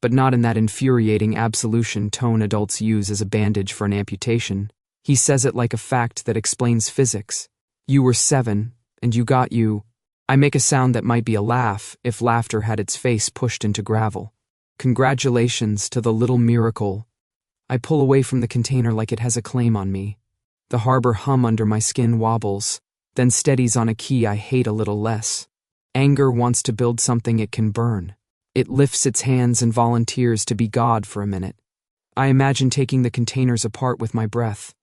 But not in that infuriating absolution tone adults use as a bandage for an amputation. He says it like a fact that explains physics. You were 7, and you got you. I make a sound that might be a laugh if laughter had its face pushed into gravel. Congratulations to the little miracle. I pull away from the container like it has a claim on me. The harbor hum under my skin wobbles, then steadies on a key I hate a little less. Anger wants to build something it can burn. It lifts its hands and volunteers to be God for a minute. I imagine taking the containers apart with my breath,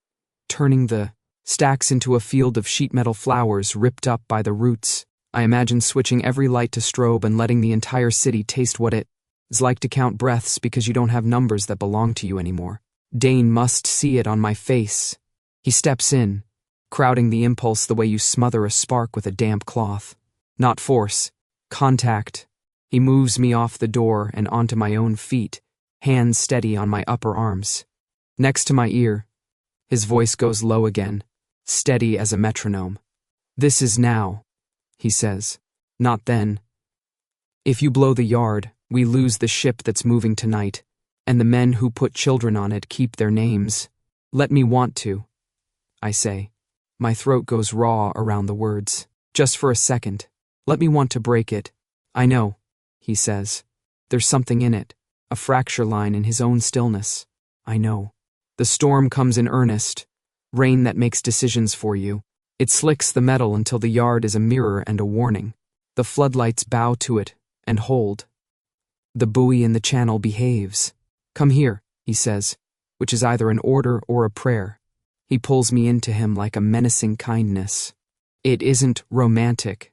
turning the stacks into a field of sheet metal flowers ripped up by the roots. I imagine switching every light to strobe and letting the entire city taste what it is like to count breaths because you don't have numbers that belong to you anymore. Dane must see it on my face. He steps in, crowding the impulse the way you smother a spark with a damp cloth. Not force, contact. He moves me off the door and onto my own feet, hands steady on my upper arms. Next to my ear, his voice goes low again, steady as a metronome. "This is now," he says, "not then. If you blow the yard, we lose the ship that's moving tonight, and the men who put children on it keep their names. Let me want to," I say. My throat goes raw around the words. Just for a second. Let me want to break it. I know, he says. There's something in it, a fracture line in his own stillness. I know. The storm comes in earnest, rain that makes decisions for you. It slicks the metal until the yard is a mirror and a warning. The floodlights bow to it and hold. The buoy in the channel behaves. "Come here," he says, which is either an order or a prayer. He pulls me into him like a menacing kindness. It isn't romantic.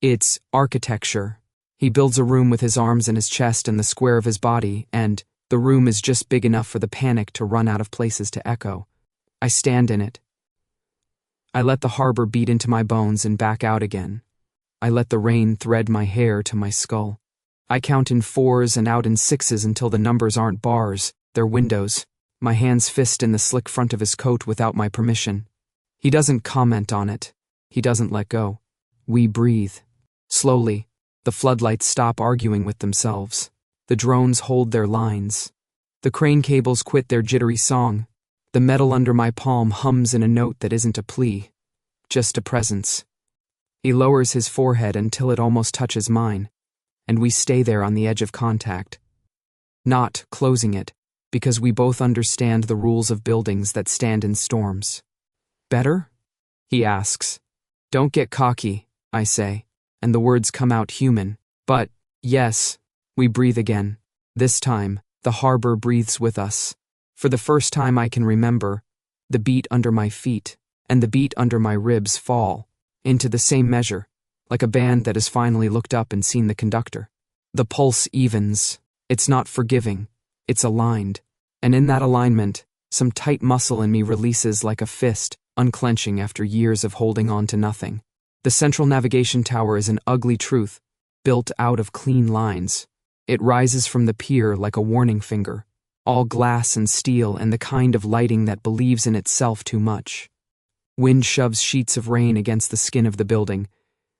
It's architecture. He builds a room with his arms in his chest and the square of his body, and the room is just big enough for the panic to run out of places to echo. I stand in it. I let the harbor beat into my bones and back out again. I let the rain thread my hair to my skull. I count in 4s and out in 6s until the numbers aren't bars, they're windows. My hands fist in the slick front of his coat without my permission. He doesn't comment on it. He doesn't let go. We breathe. Slowly, the floodlights stop arguing with themselves. The drones hold their lines. The crane cables quit their jittery song. The metal under my palm hums in a note that isn't a plea, just a presence. He lowers his forehead until it almost touches mine, and we stay there on the edge of contact. Not closing it, because we both understand the rules of buildings that stand in storms. "Better?" he asks. "Don't get cocky," I say, and the words come out human. But, yes, we breathe again. This time, the harbor breathes with us. For the first time I can remember, the beat under my feet and the beat under my ribs fall into the same measure, like a band that has finally looked up and seen the conductor. The pulse evens. It's not forgiving. It's aligned. And in that alignment, some tight muscle in me releases like a fist, unclenching after years of holding on to nothing. The central navigation tower is an ugly truth, built out of clean lines. It rises from the pier like a warning finger, all glass and steel and the kind of lighting that believes in itself too much. Wind shoves sheets of rain against the skin of the building.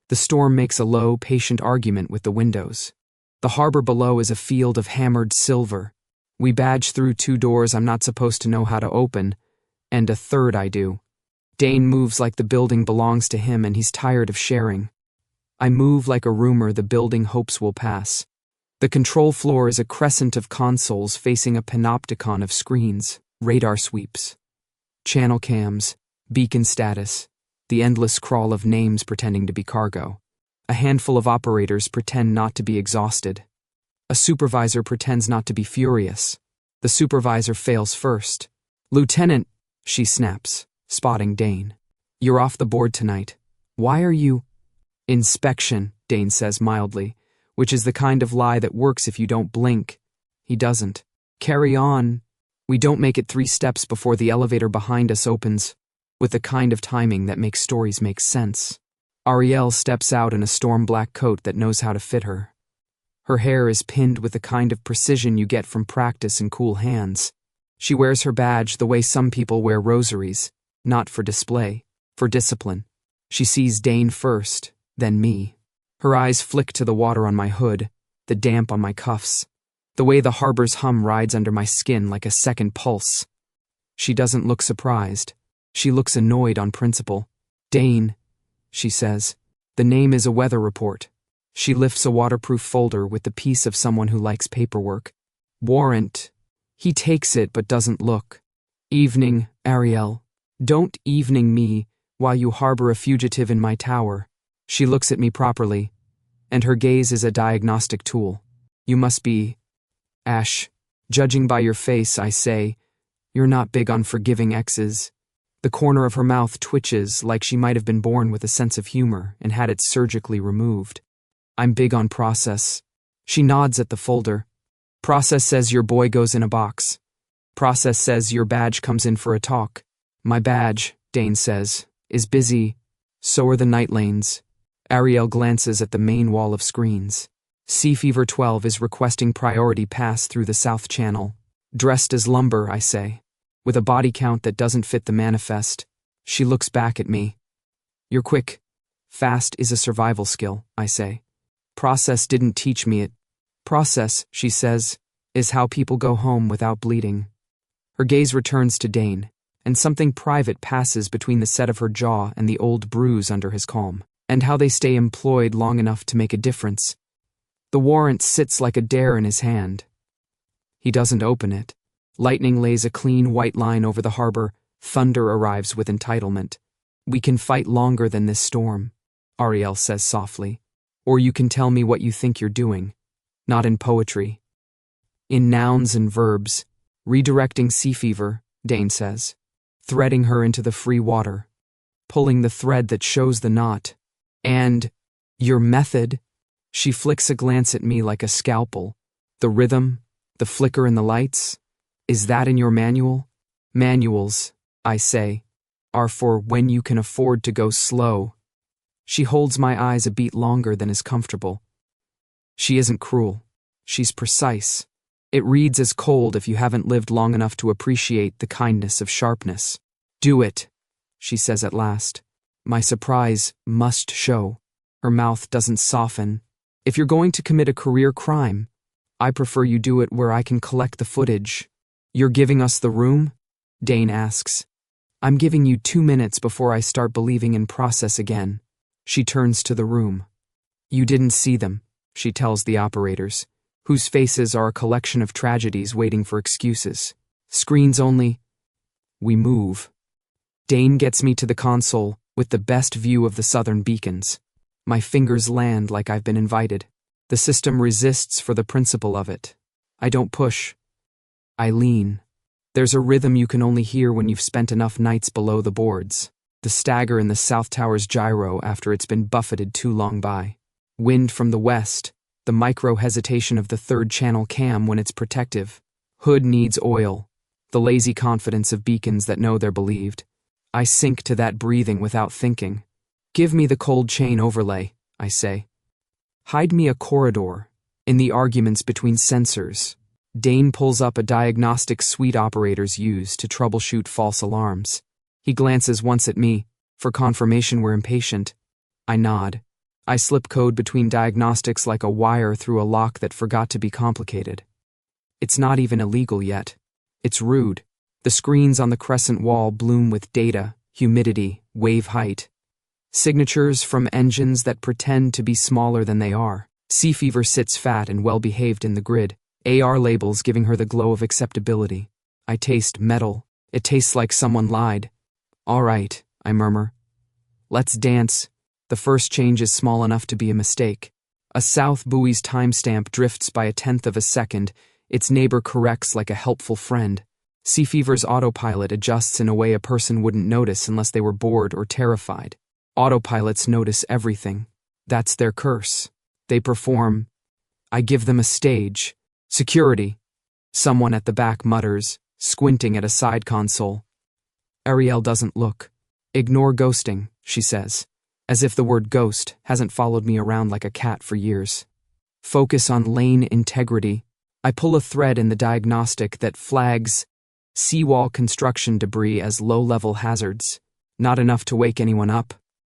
The storm makes a low, patient argument with the windows. The harbor below is a field of hammered silver. We badge through 2 doors I'm not supposed to know how to open, and a third I do. Dane moves like the building belongs to him and he's tired of sharing. I move like a rumor the building hopes will pass. The control floor is a crescent of consoles facing a panopticon of screens, radar sweeps, channel cams, beacon status, the endless crawl of names pretending to be cargo. A handful of operators pretend not to be exhausted. A supervisor pretends not to be furious. The supervisor fails first. "Lieutenant," she snaps, spotting Dane. "You're off the board tonight. Why are you—" "Inspection," Dane says mildly, which is the kind of lie that works if you don't blink. He doesn't. "Carry on." We don't make it 3 steps before the elevator behind us opens, with the kind of timing that makes stories make sense. Ariel steps out in a storm-black coat that knows how to fit her. Her hair is pinned with the kind of precision you get from practice and cool hands. She wears her badge the way some people wear rosaries, not for display, for discipline. She sees Dane first, then me. Her eyes flick to the water on my hood, the damp on my cuffs, the way the harbor's hum rides under my skin like a second pulse. She doesn't look surprised. She looks annoyed on principle. "Dane," she says. "The name is a weather report." She lifts a waterproof folder with the piece of someone who likes paperwork. "Warrant." He takes it but doesn't look. "Evening, Ariel." Don't evening me while you harbor a fugitive in my tower. She looks at me properly, and her gaze is a diagnostic tool. You must be Ash. Judging by your face, I say, you're not big on forgiving exes. The corner of her mouth twitches like she might have been born with a sense of humor and had it surgically removed. I'm big on process. She nods at the folder. Process says your boy goes in a box. Process says your badge comes in for a talk. My badge, Dane says, is busy. So are the night lanes. Ariel glances at the main wall of screens. Sea Fever 12 is requesting priority pass through the South Channel. Dressed as lumber, I say. With a body count that doesn't fit the manifest. She looks back at me. You're quick. Fast is a survival skill, I say. Process didn't teach me it. Process, she says, is how people go home without bleeding. Her gaze returns to Dane, and something private passes between the set of her jaw and the old bruise under his calm, and how they stay employed long enough to make a difference. The warrant sits like a dare in his hand. He doesn't open it. Lightning lays a clean white line over the harbor. Thunder arrives with entitlement. We can fight longer than this storm, Ariel says softly. Or you can tell me what you think you're doing. Not in poetry. In nouns and verbs. Redirecting Sea Fever, Dane says. Threading her into the free water. Pulling the thread that shows the knot. And your method? She flicks a glance at me like a scalpel. The rhythm, the flicker in the lights. Is that in your manual? Manuals, I say, are for when you can afford to go slow. She holds my eyes a beat longer than is comfortable. She isn't cruel. She's precise. It reads as cold if you haven't lived long enough to appreciate the kindness of sharpness. Do it, she says at last. My surprise must show. Her mouth doesn't soften. If you're going to commit a career crime, I prefer you do it where I can collect the footage. You're giving us the room? Dane asks. I'm giving you 2 minutes before I start believing in process again. She turns to the room. You didn't see them, she tells the operators, whose faces are a collection of tragedies waiting for excuses. Screens only. We move. Dane gets me to the console with the best view of the southern beacons. My fingers land like I've been invited. The system resists for the principle of it. I don't push. I lean. There's a rhythm you can only hear when you've spent enough nights below the boards. The stagger in the South Tower's gyro after it's been buffeted too long by. Wind from the west. The micro-hesitation of the third channel cam when it's protective. Hood needs oil. The lazy confidence of beacons that know they're believed. I sink to that breathing without thinking. Give me the cold chain overlay, I say. Hide me a corridor. In the arguments between sensors. Dane pulls up a diagnostic suite operators use to troubleshoot false alarms. He glances once at me. For confirmation we're impatient. I nod. I slip code between diagnostics like a wire through a lock that forgot to be complicated. It's not even illegal yet. It's rude. The screens on the crescent wall bloom with data, humidity, wave height. Signatures from engines that pretend to be smaller than they are. Sea Fever sits fat and well-behaved in the grid. AR labels giving her the glow of acceptability. I taste metal. It tastes like someone lied. All right, I murmur. Let's dance. The first change is small enough to be a mistake. A south buoy's timestamp drifts by 1/10 of a second. Its neighbor corrects like a helpful friend. Sea Fever's autopilot adjusts in a way a person wouldn't notice unless they were bored or terrified. Autopilots notice everything. That's their curse. They perform. I give them a stage. Security. Someone at the back mutters, squinting at a side console. Ariel doesn't look. Ignore ghosting, she says, as if the word ghost hasn't followed me around like a cat for years. Focus on lane integrity. I pull a thread in the diagnostic that flags seawall construction debris as low-level hazards. Not enough to wake anyone up.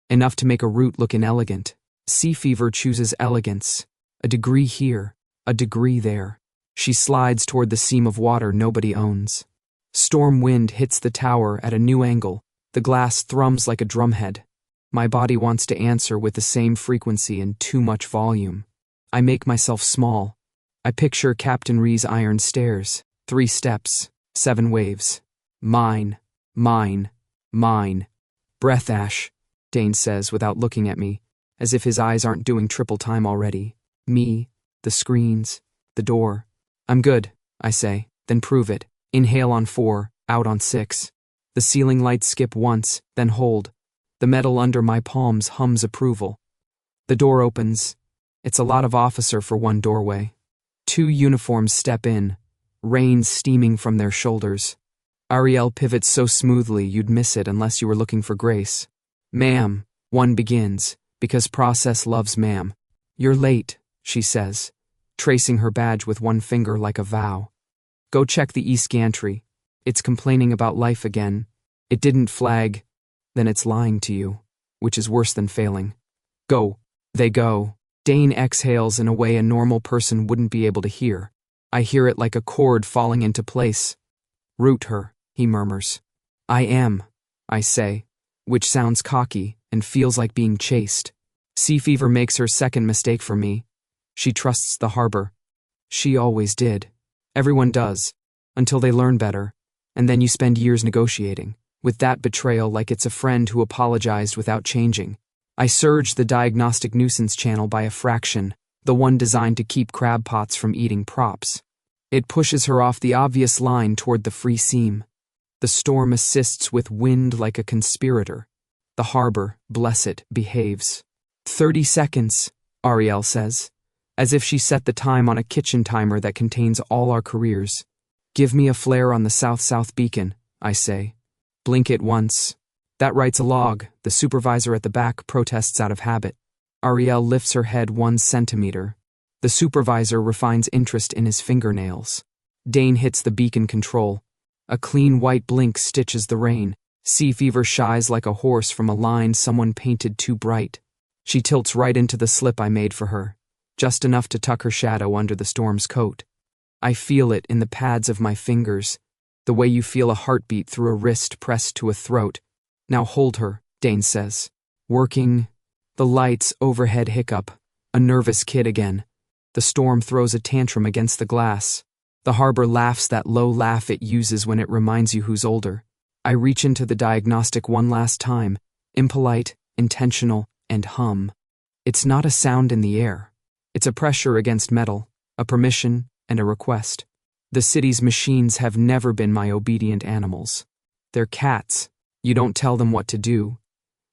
Enough to make a route look inelegant. Sea Fever chooses elegance. A degree here, a degree there. She slides toward the seam of water nobody owns. Storm wind hits the tower at a new angle. The glass thrums like a drumhead. My body wants to answer with the same frequency and too much volume. I make myself small. I picture Captain Ree's iron stairs. 3 steps, 7 waves. Mine, mine. Mine. Breath ash, Dane says without looking at me, as if his eyes aren't doing triple time already. Me, the screens, the door. I'm good, I say, then prove it. Inhale on 4, out on 6. The ceiling lights skip once, then hold. The metal under my palms hums approval. The door opens. It's a lot of officer for one doorway. 2 uniforms step in, reins steaming from their shoulders. Ariel pivots so smoothly you'd miss it unless you were looking for grace. Ma'am, one begins, because process loves ma'am. You're late, she says, tracing her badge with one finger like a vow. Go check the east gantry. It's complaining about life again. It didn't flag. Then it's lying to you, which is worse than failing. Go. They go. Dane exhales in a way a normal person wouldn't be able to hear. I hear it like a chord falling into place. Root her, he murmurs. I am, I say, which sounds cocky and feels like being chased. Sea fever makes her second mistake for me. She trusts the harbor. She always did. Everyone does, until they learn better, and then you spend years negotiating, with that betrayal like it's a friend who apologized without changing. I surge the diagnostic nuisance channel by a fraction, the one designed to keep crab pots from eating props. It pushes her off the obvious line toward the free seam. The storm assists with wind like a conspirator. The harbor, bless it, behaves. 30 seconds, Ariel says, as if she set the time on a kitchen timer that contains all our careers. Give me a flare on the south-south beacon, I say. Blink it once. That writes a log. The supervisor at the back protests out of habit. Ariel lifts her head 1 centimeter. The supervisor refines interest in his fingernails. Dane hits the beacon control. A clean white blink stitches the rain. Sea fever shies like a horse from a line someone painted too bright. She tilts right into the slip I made for her, just enough to tuck her shadow under the storm's coat. I feel it in the pads of my fingers, the way you feel a heartbeat through a wrist pressed to a throat. Now hold her, Dane says. Working. The lights overhead hiccup. A nervous kid again. The storm throws a tantrum against the glass. The harbor laughs that low laugh it uses when it reminds you who's older. I reach into the diagnostic one last time, impolite, intentional, and hum. It's not a sound in the air. It's a pressure against metal, a permission, and a request. The city's machines have never been my obedient animals. They're cats. You don't tell them what to do.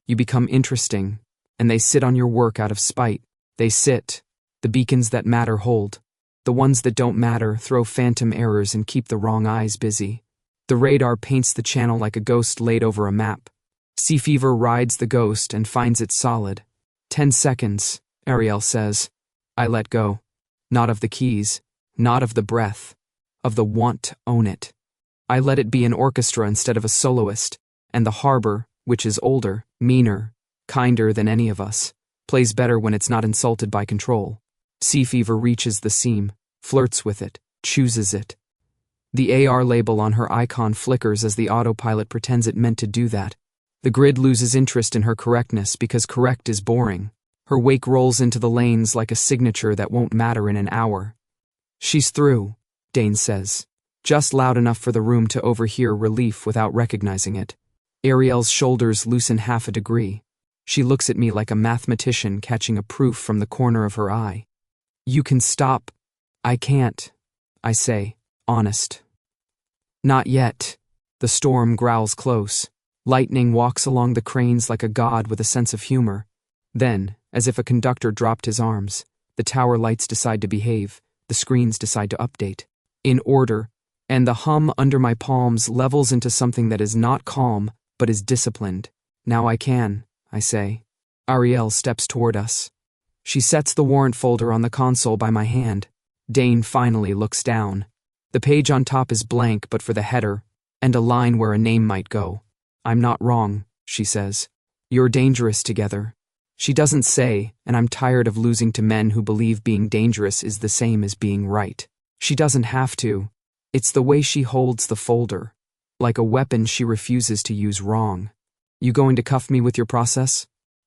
You become interesting, and they sit on your work out of spite. They sit. The beacons that matter hold. The ones that don't matter throw phantom errors and keep the wrong eyes busy. The radar paints the channel like a ghost laid over a map. Sea fever rides the ghost and finds it solid. 10 seconds, Ariel says. I let go. Not of the keys, not of the breath, of the want to own it. I let it be an orchestra instead of a soloist, and the harbor, which is older, meaner, kinder than any of us, plays better when it's not insulted by control. Sea fever reaches the seam, flirts with it, chooses it. The AR label on her icon flickers as the autopilot pretends it meant to do that. The grid loses interest in her correctness because correct is boring. Her wake rolls into the lanes like a signature that won't matter in an hour. She's through, Dane says, just loud enough for the room to overhear relief without recognizing it. Ariel's shoulders loosen half a degree. She looks at me like a mathematician catching a proof from the corner of her eye. You can stop. I can't, I say, honest. Not yet. The storm growls close. Lightning walks along the cranes like a god with a sense of humor. Then, as if a conductor dropped his arms, the tower lights decide to behave, the screens decide to update. In order, and the hum under my palms levels into something that is not calm, but is disciplined. Now I can, I say. Ariel steps toward us. She sets the warrant folder on the console by my hand. Dane finally looks down. The page on top is blank but for the header, and a line where a name might go. I'm not wrong, she says. You're dangerous together. She doesn't say, and I'm tired of losing to men who believe being dangerous is the same as being right. She doesn't have to. It's the way she holds the folder, like a weapon she refuses to use wrong. You going to cuff me with your process?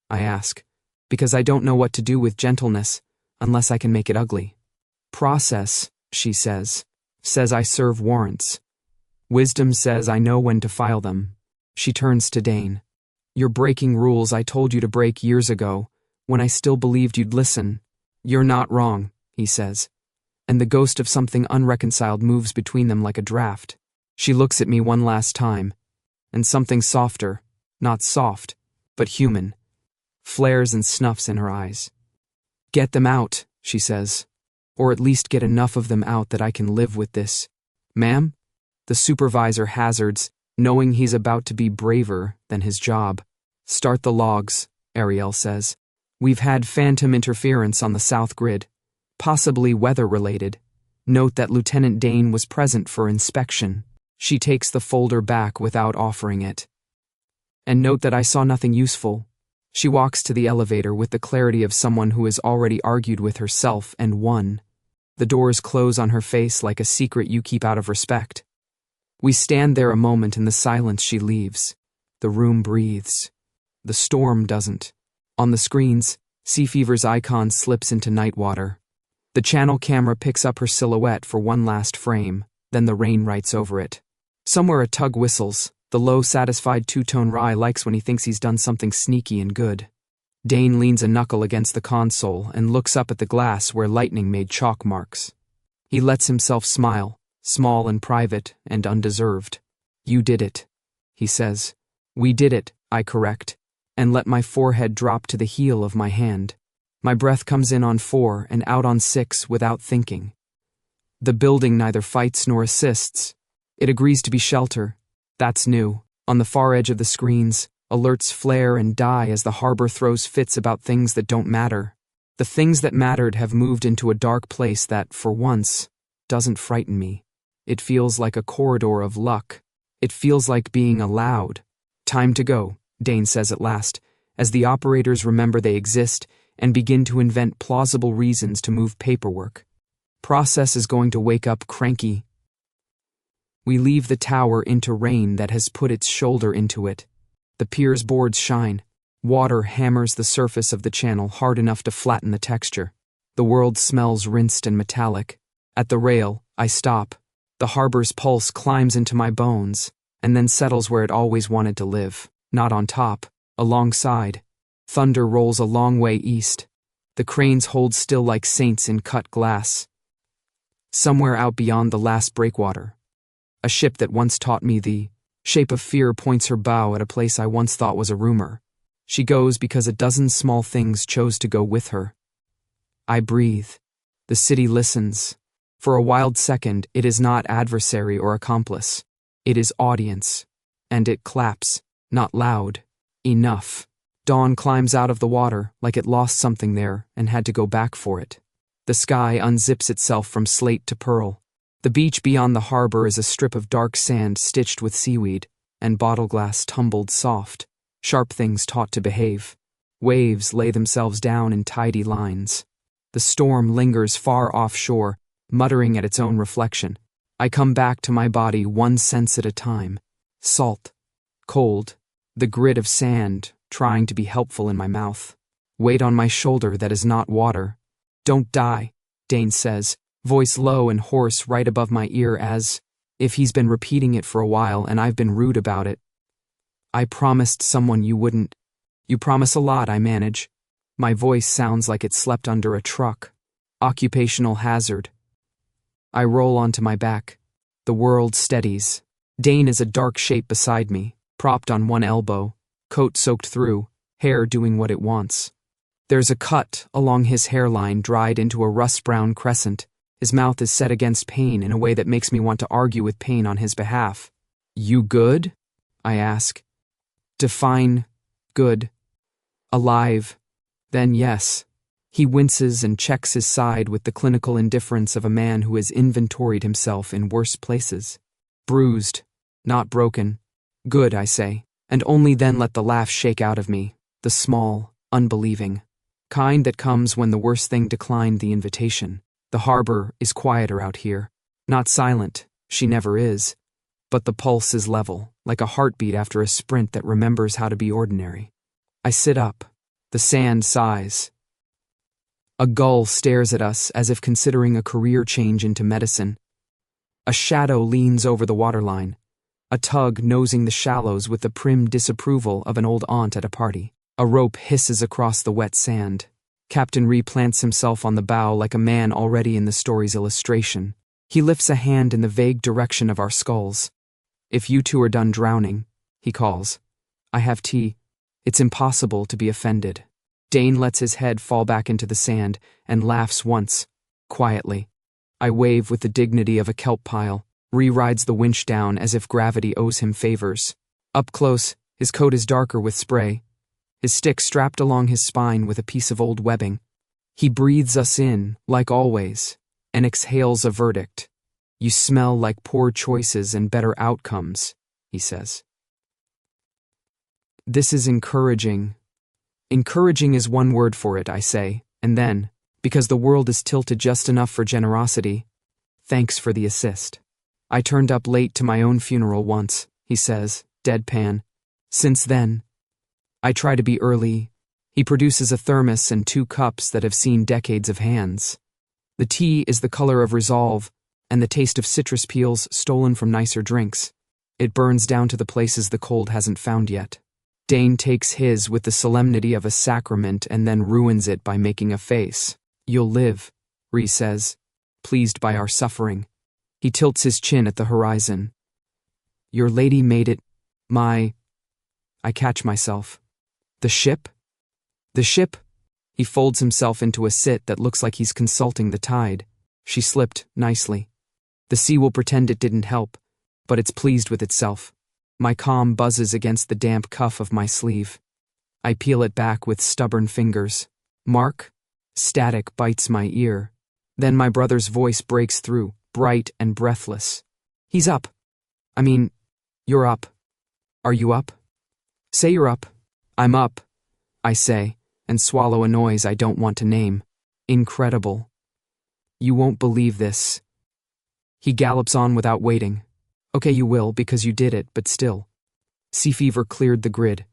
I ask, because I don't know what to do with gentleness unless I can make it ugly. Process, she says I serve warrants. Wisdom says I know when to file them. She turns to Dane. You're breaking rules I told you to break years ago, when I still believed you'd listen. You're not wrong, he says. And the ghost of something unreconciled moves between them like a draft. She looks at me one last time, and something softer, not soft, but human, flares and snuffs in her eyes. Get them out, she says, or at least get enough of them out that I can live with this. Ma'am? The supervisor hazards, knowing he's about to be braver than his job. Start the logs, Ariel says. We've had phantom interference on the south grid, possibly weather-related. Note that Lieutenant Dane was present for inspection. She takes the folder back without offering it. And note that I saw nothing useful. She walks to the elevator with the clarity of someone who has already argued with herself and won. The doors close on her face like a secret you keep out of respect. We stand there a moment in the silence. She leaves. The room breathes. The storm doesn't. On the screens, Sea Fever's icon slips into night water. The channel camera picks up her silhouette for one last frame, then the rain writes over it. Somewhere a tug whistles, the low, satisfied two-tone Rye likes when he thinks he's done something sneaky and good. Dane leans a knuckle against the console and looks up at the glass where lightning made chalk marks. He lets himself smile, small and private and undeserved. You did it, he says. We did it, I correct, and let my forehead drop to the heel of my hand. My breath comes in on 4 and out on 6 without thinking. The building neither fights nor assists. It agrees to be shelter. That's new. On the far edge of the screens, alerts flare and die as the harbor throws fits about things that don't matter. The things that mattered have moved into a dark place that, for once, doesn't frighten me. It feels like a corridor of luck. It feels like being allowed. Time to go, Dane says at last, as the operators remember they exist and begin to invent plausible reasons to move paperwork. Process is going to wake up cranky. We leave the tower into rain that has put its shoulder into it. The pier's boards shine. Water hammers the surface of the channel hard enough to flatten the texture. The world smells rinsed and metallic. At the rail, I stop. The harbor's pulse climbs into my bones, and then settles where it always wanted to live, not on top, alongside. Thunder rolls a long way east. The cranes hold still like saints in cut glass. Somewhere out beyond the last breakwater, a ship that once taught me the shape of fear points her bow at a place I once thought was a rumor. She goes because a dozen small things chose to go with her. I breathe. The city listens. For a wild second, it is not adversary or accomplice. It is audience. And it claps, not loud. Enough. Dawn climbs out of the water like it lost something there and had to go back for it. The sky unzips itself from slate to pearl. The beach beyond the harbor is a strip of dark sand stitched with seaweed, and bottle glass tumbled soft, sharp things taught to behave. Waves lay themselves down in tidy lines. The storm lingers far offshore, muttering at its own reflection. I come back to my body one sense at a time. Salt. Cold. The grit of sand, trying to be helpful in my mouth. Weight on my shoulder that is not water. Don't die, Dane says, voice low and hoarse right above my ear as if he's been repeating it for a while and I've been rude about it. I promised someone you wouldn't. You promise a lot, I manage. My voice sounds like it slept under a truck. Occupational hazard. I roll onto my back. The world steadies. Dane is a dark shape beside me, propped on one elbow, coat soaked through, hair doing what it wants. There's a cut along his hairline dried into a rust-brown crescent. His mouth is set against pain in a way that makes me want to argue with pain on his behalf. You good? I ask. Define good. Alive. Then yes. He winces and checks his side with the clinical indifference of a man who has inventoried himself in worse places. Bruised. Not broken. Good, I say, and only then let the laugh shake out of me, the small, unbelieving kind that comes when the worst thing declined the invitation. The harbor is quieter out here. Not silent, she never is, but the pulse is level, like a heartbeat after a sprint that remembers how to be ordinary. I sit up. The sand sighs. A gull stares at us as if considering a career change into medicine. A shadow leans over the waterline. A tug nosing the shallows with the prim disapproval of an old aunt at a party. A rope hisses across the wet sand. Captain Ree plants himself on the bow like a man already in the story's illustration. He lifts a hand in the vague direction of our skulls. "If you two are done drowning," he calls. "I have tea." It's impossible to be offended. Dane lets his head fall back into the sand and laughs once, quietly. I wave with the dignity of a kelp pile. Ree rides the winch down as if gravity owes him favors. Up close, his coat is darker with spray, his stick strapped along his spine with a piece of old webbing. He breathes us in, like always, and exhales a verdict. "You smell like poor choices and better outcomes," he says. "This is encouraging." "Encouraging is one word for it," I say, and then, because the world is tilted just enough for generosity, "Thanks for the assist. I turned up late to my own funeral once," he says, deadpan. "Since then, I try to be early." He produces a thermos and 2 cups that have seen decades of hands. The tea is the color of resolve and the taste of citrus peels stolen from nicer drinks. It burns down to the places the cold hasn't found yet. Dane takes his with the solemnity of a sacrament and then ruins it by making a face. "You'll live," Ree says, pleased by our suffering. He tilts his chin at the horizon. "Your lady made it, I catch myself. "The ship?" "The ship?" He folds himself into a sit that looks like he's consulting the tide. "She slipped, nicely. The sea will pretend it didn't help, but it's pleased with itself." My calm buzzes against the damp cuff of my sleeve. I peel it back with stubborn fingers. "Mark?" Static bites my ear. Then my brother's voice breaks through, bright and breathless. "He's up. I mean, you're up. Are you up? Say you're up." "I'm up," I say, and swallow a noise I don't want to name. "Incredible. You won't believe this." He gallops on without waiting. "Okay, you will, because you did it, but still." Sea fever cleared the grid.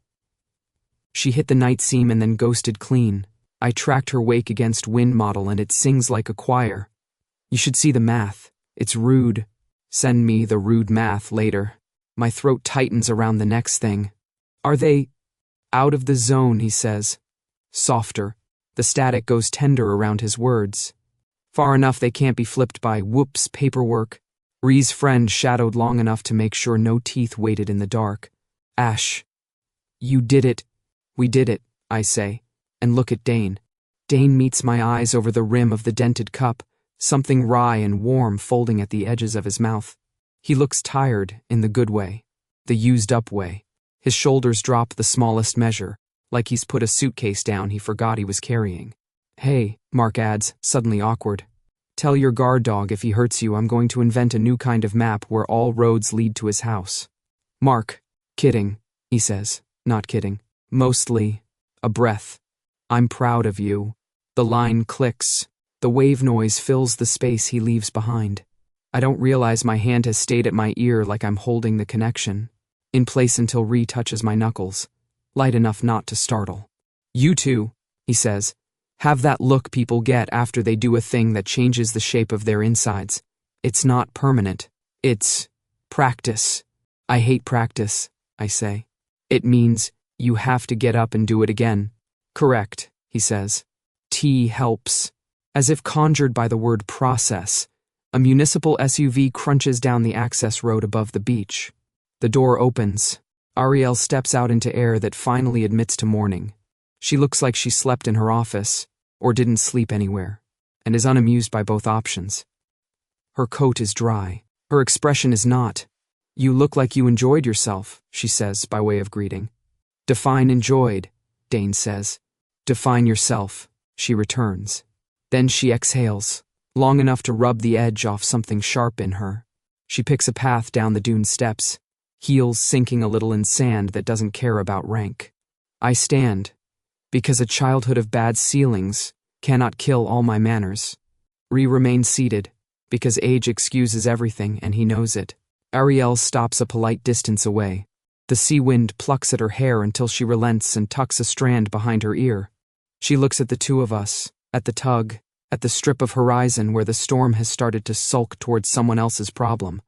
She hit the night seam and then ghosted clean. I tracked her wake against wind model and it sings like a choir. You should see the math. It's rude. Send me the rude math later. My throat tightens around the next thing. "Are they out of the zone?" he says. Softer. The static goes tender around his words. "Far enough they can't be flipped by, whoops, paperwork." Ree's friend shadowed long enough to make sure no teeth waited in the dark. "Ash. You did it." "We did it," I say, and look at Dane. Dane meets my eyes over the rim of the dented cup, something wry and warm folding at the edges of his mouth. He looks tired, in the good way, the used-up way. His shoulders drop the smallest measure, like he's put a suitcase down he forgot he was carrying. "Hey," Mark adds, suddenly awkward. "Tell your guard dog if he hurts you I'm going to invent a new kind of map where all roads lead to his house." "Mark, kidding," he says, not kidding. Mostly. A breath. "I'm proud of you." The line clicks. The wave noise fills the space he leaves behind. I don't realize my hand has stayed at my ear like I'm holding the connection. In place until Ree touches my knuckles. Light enough not to startle. "You two," he says, "have that look people get after they do a thing that changes the shape of their insides. It's not permanent. It's practice." "I hate practice," I say. "It means you have to get up and do it again." "Correct," he says. "Tea helps." As if conjured by the word process, a municipal SUV crunches down the access road above the beach. The door opens. Ariel steps out into air that finally admits to morning. She looks like she slept in her office, or didn't sleep anywhere, and is unamused by both options. Her coat is dry. Her expression is not. "You look like you enjoyed yourself," she says by way of greeting. "Define enjoyed," Dane says. "Define yourself," she returns. Then she exhales, long enough to rub the edge off something sharp in her. She picks a path down the dune steps, heels sinking a little in sand that doesn't care about rank. I stand, because a childhood of bad ceilings cannot kill all my manners. Ree remains seated, because age excuses everything and he knows it. Ariel stops a polite distance away. The sea wind plucks at her hair until she relents and tucks a strand behind her ear. She looks at the two of us, at the tug, at the strip of horizon where the storm has started to sulk towards someone else's problem.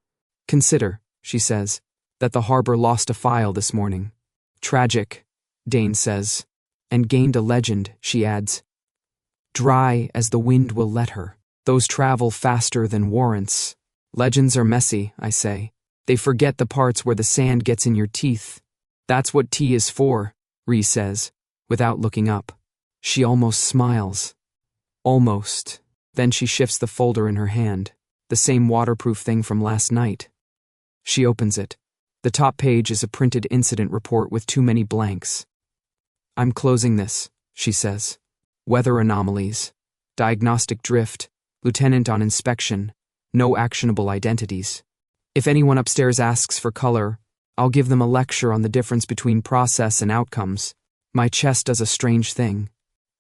"Consider," she says, that the harbor lost a file this morning. Tragic, Dane says. And gained a legend, she adds. Dry as the wind will let her. Those travel faster than warrants. Legends are messy, I say. They forget the parts where the sand gets in your teeth. That's what tea is for, Ree says, without looking up. She almost smiles. Almost. Then she shifts the folder in her hand, the same waterproof thing from last night. She opens it. The top page is a printed incident report with too many blanks. I'm closing this, she says. Weather anomalies. Diagnostic drift. Lieutenant on inspection. No actionable identities. If anyone upstairs asks for color, I'll give them a lecture on the difference between process and outcomes. My chest does a strange thing.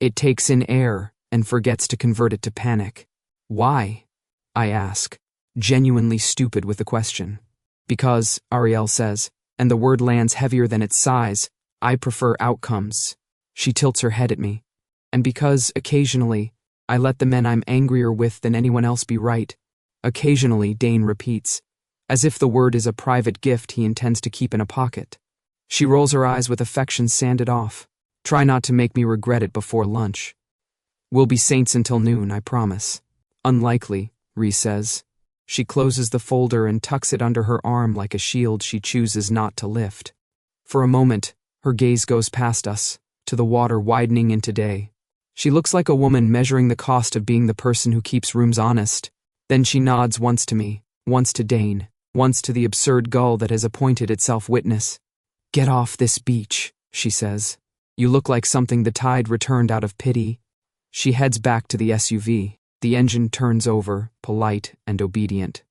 It takes in air and forgets to convert it to panic. Why? I ask, genuinely stupid with the question. Because, Ariel says, and the word lands heavier than its size, I prefer outcomes. She tilts her head at me. And because, occasionally, I let the men I'm angrier with than anyone else be right. Occasionally, Dane repeats, as if the word is a private gift he intends to keep in a pocket. She rolls her eyes with affection sanded off. Try not to make me regret it before lunch. We'll be saints until noon, I promise. Unlikely, Ree says. She closes the folder and tucks it under her arm like a shield she chooses not to lift. For a moment, her gaze goes past us, to the water widening into day. She looks like a woman measuring the cost of being the person who keeps rooms honest. Then she nods once to me, once to Dane, once to the absurd gull that has appointed itself witness. Get off this beach, she says. You look like something the tide returned out of pity. She heads back to the SUV. The engine turns over, polite and obedient.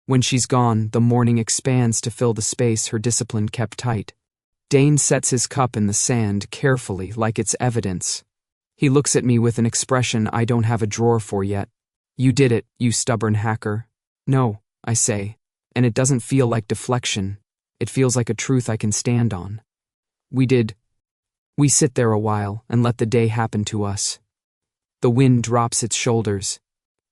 When she's gone, the morning expands to fill the space her discipline kept tight. Dane sets his cup in the sand carefully, like it's evidence. He looks at me with an expression I don't have a drawer for yet. You did it, you stubborn hacker. No, I say, and it doesn't feel like deflection. It feels like a truth I can stand on. We did. We sit there a while and let the day happen to us. The wind drops its shoulders.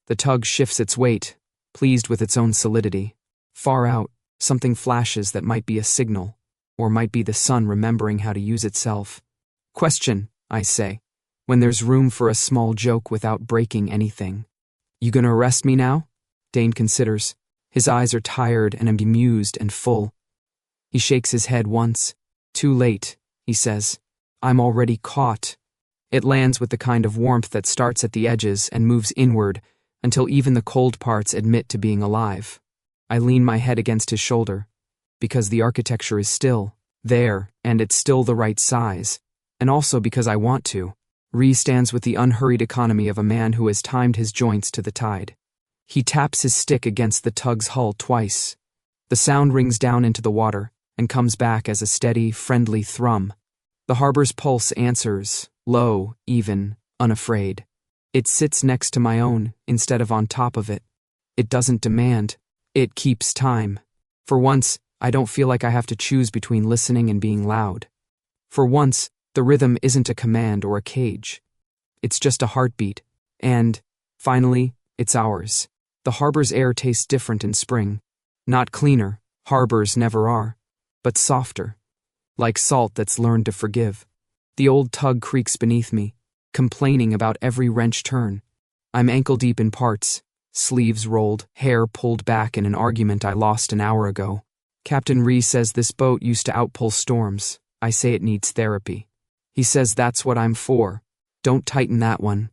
The tug shifts its weight, pleased with its own solidity. Far out, something flashes that might be a signal, or might be the sun remembering how to use itself. Question, I say, when there's room for a small joke without breaking anything. You gonna arrest me now? Dane considers. His eyes are tired and amused and full. He shakes his head once. Too late, he says. I'm already caught. It lands with the kind of warmth that starts at the edges and moves inward until even the cold parts admit to being alive. I lean my head against his shoulder, because the architecture is still there, and it's still the right size, and also because I want to. Ree stands with the unhurried economy of a man who has timed his joints to the tide. He taps his stick against the tug's hull twice. The sound rings down into the water and comes back as a steady, friendly thrum. The harbor's pulse answers, low, even, unafraid. It sits next to my own instead of on top of it. It doesn't demand. It keeps time. For once, I don't feel like I have to choose between listening and being loud. For once, the rhythm isn't a command or a cage. It's just a heartbeat. And, finally, it's ours. The harbor's air tastes different in spring. Not cleaner, harbors never are, but softer. Like salt that's learned to forgive. The old tug creaks beneath me, complaining about every wrench turn. I'm ankle-deep in parts, sleeves rolled, hair pulled back in an argument I lost an hour ago. Captain Ree says this boat used to outpull storms. I say it needs therapy. He says that's what I'm for. Don't tighten that one,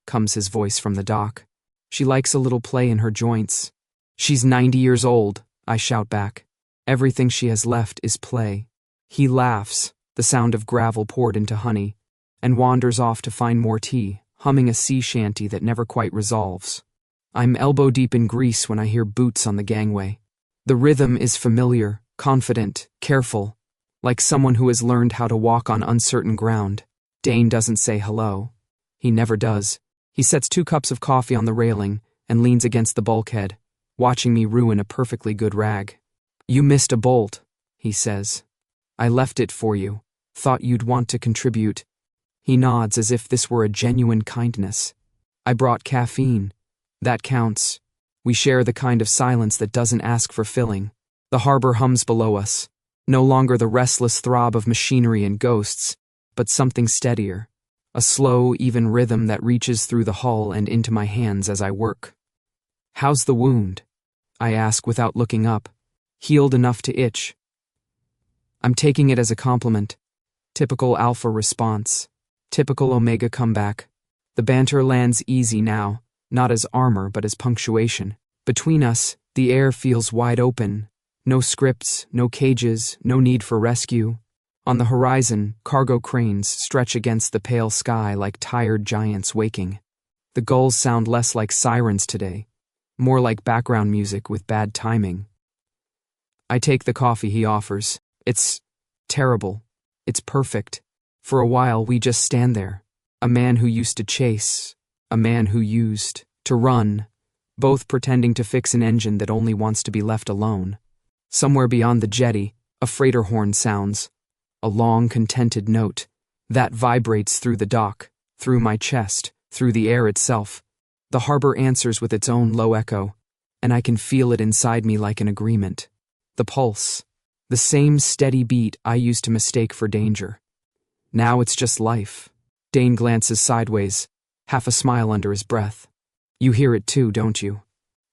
comes his voice from the dock. She likes a little play in her joints. She's 90 years old, I shout back. Everything she has left is play. He laughs, the sound of gravel poured into honey, and wanders off to find more tea, humming a sea shanty that never quite resolves. I'm elbow-deep in grease when I hear boots on the gangway. The rhythm is familiar, confident, careful, like someone who has learned how to walk on uncertain ground. Dane doesn't say hello. He never does. He sets 2 cups of coffee on the railing and leans against the bulkhead, watching me ruin a perfectly good rag. You missed a bolt, he says. I left it for you. Thought you'd want to contribute. He nods as if this were a genuine kindness. I brought caffeine. That counts. We share the kind of silence that doesn't ask for filling. The harbor hums below us, no longer the restless throb of machinery and ghosts, but something steadier, a slow, even rhythm that reaches through the hull and into my hands as I work. "How's the wound?" I ask without looking up. "Healed enough to itch?" I'm taking it as a compliment. Typical alpha response. Typical Omega comeback. The banter lands easy now, not as armor but as punctuation. Between us, the air feels wide open. No scripts, no cages, no need for rescue. On the horizon, cargo cranes stretch against the pale sky like tired giants waking. The gulls sound less like sirens today, more like background music with bad timing. I take the coffee he offers. It's terrible. It's perfect. For a while, we just stand there. A man who used to chase, a man who used to run, both pretending to fix an engine that only wants to be left alone. Somewhere beyond the jetty, a freighter horn sounds. A long, contented note that vibrates through the dock, through my chest, through the air itself. The harbor answers with its own low echo, and I can feel it inside me like an agreement. The pulse, the same steady beat I used to mistake for danger. Now it's just life. Dane glances sideways, half a smile under his breath. "You hear it too, don't you?"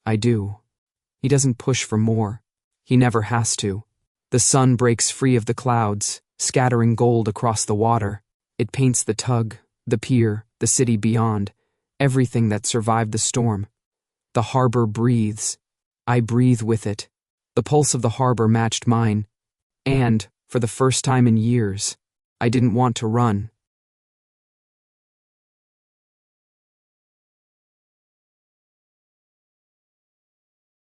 I do. He doesn't push for more. He never has to. The sun breaks free of the clouds, scattering gold across the water. It paints the tug, the pier, the city beyond, everything that survived the storm. The harbor breathes. I breathe with it. The pulse of the harbor matched mine, and, for the first time in years, I didn't want to run.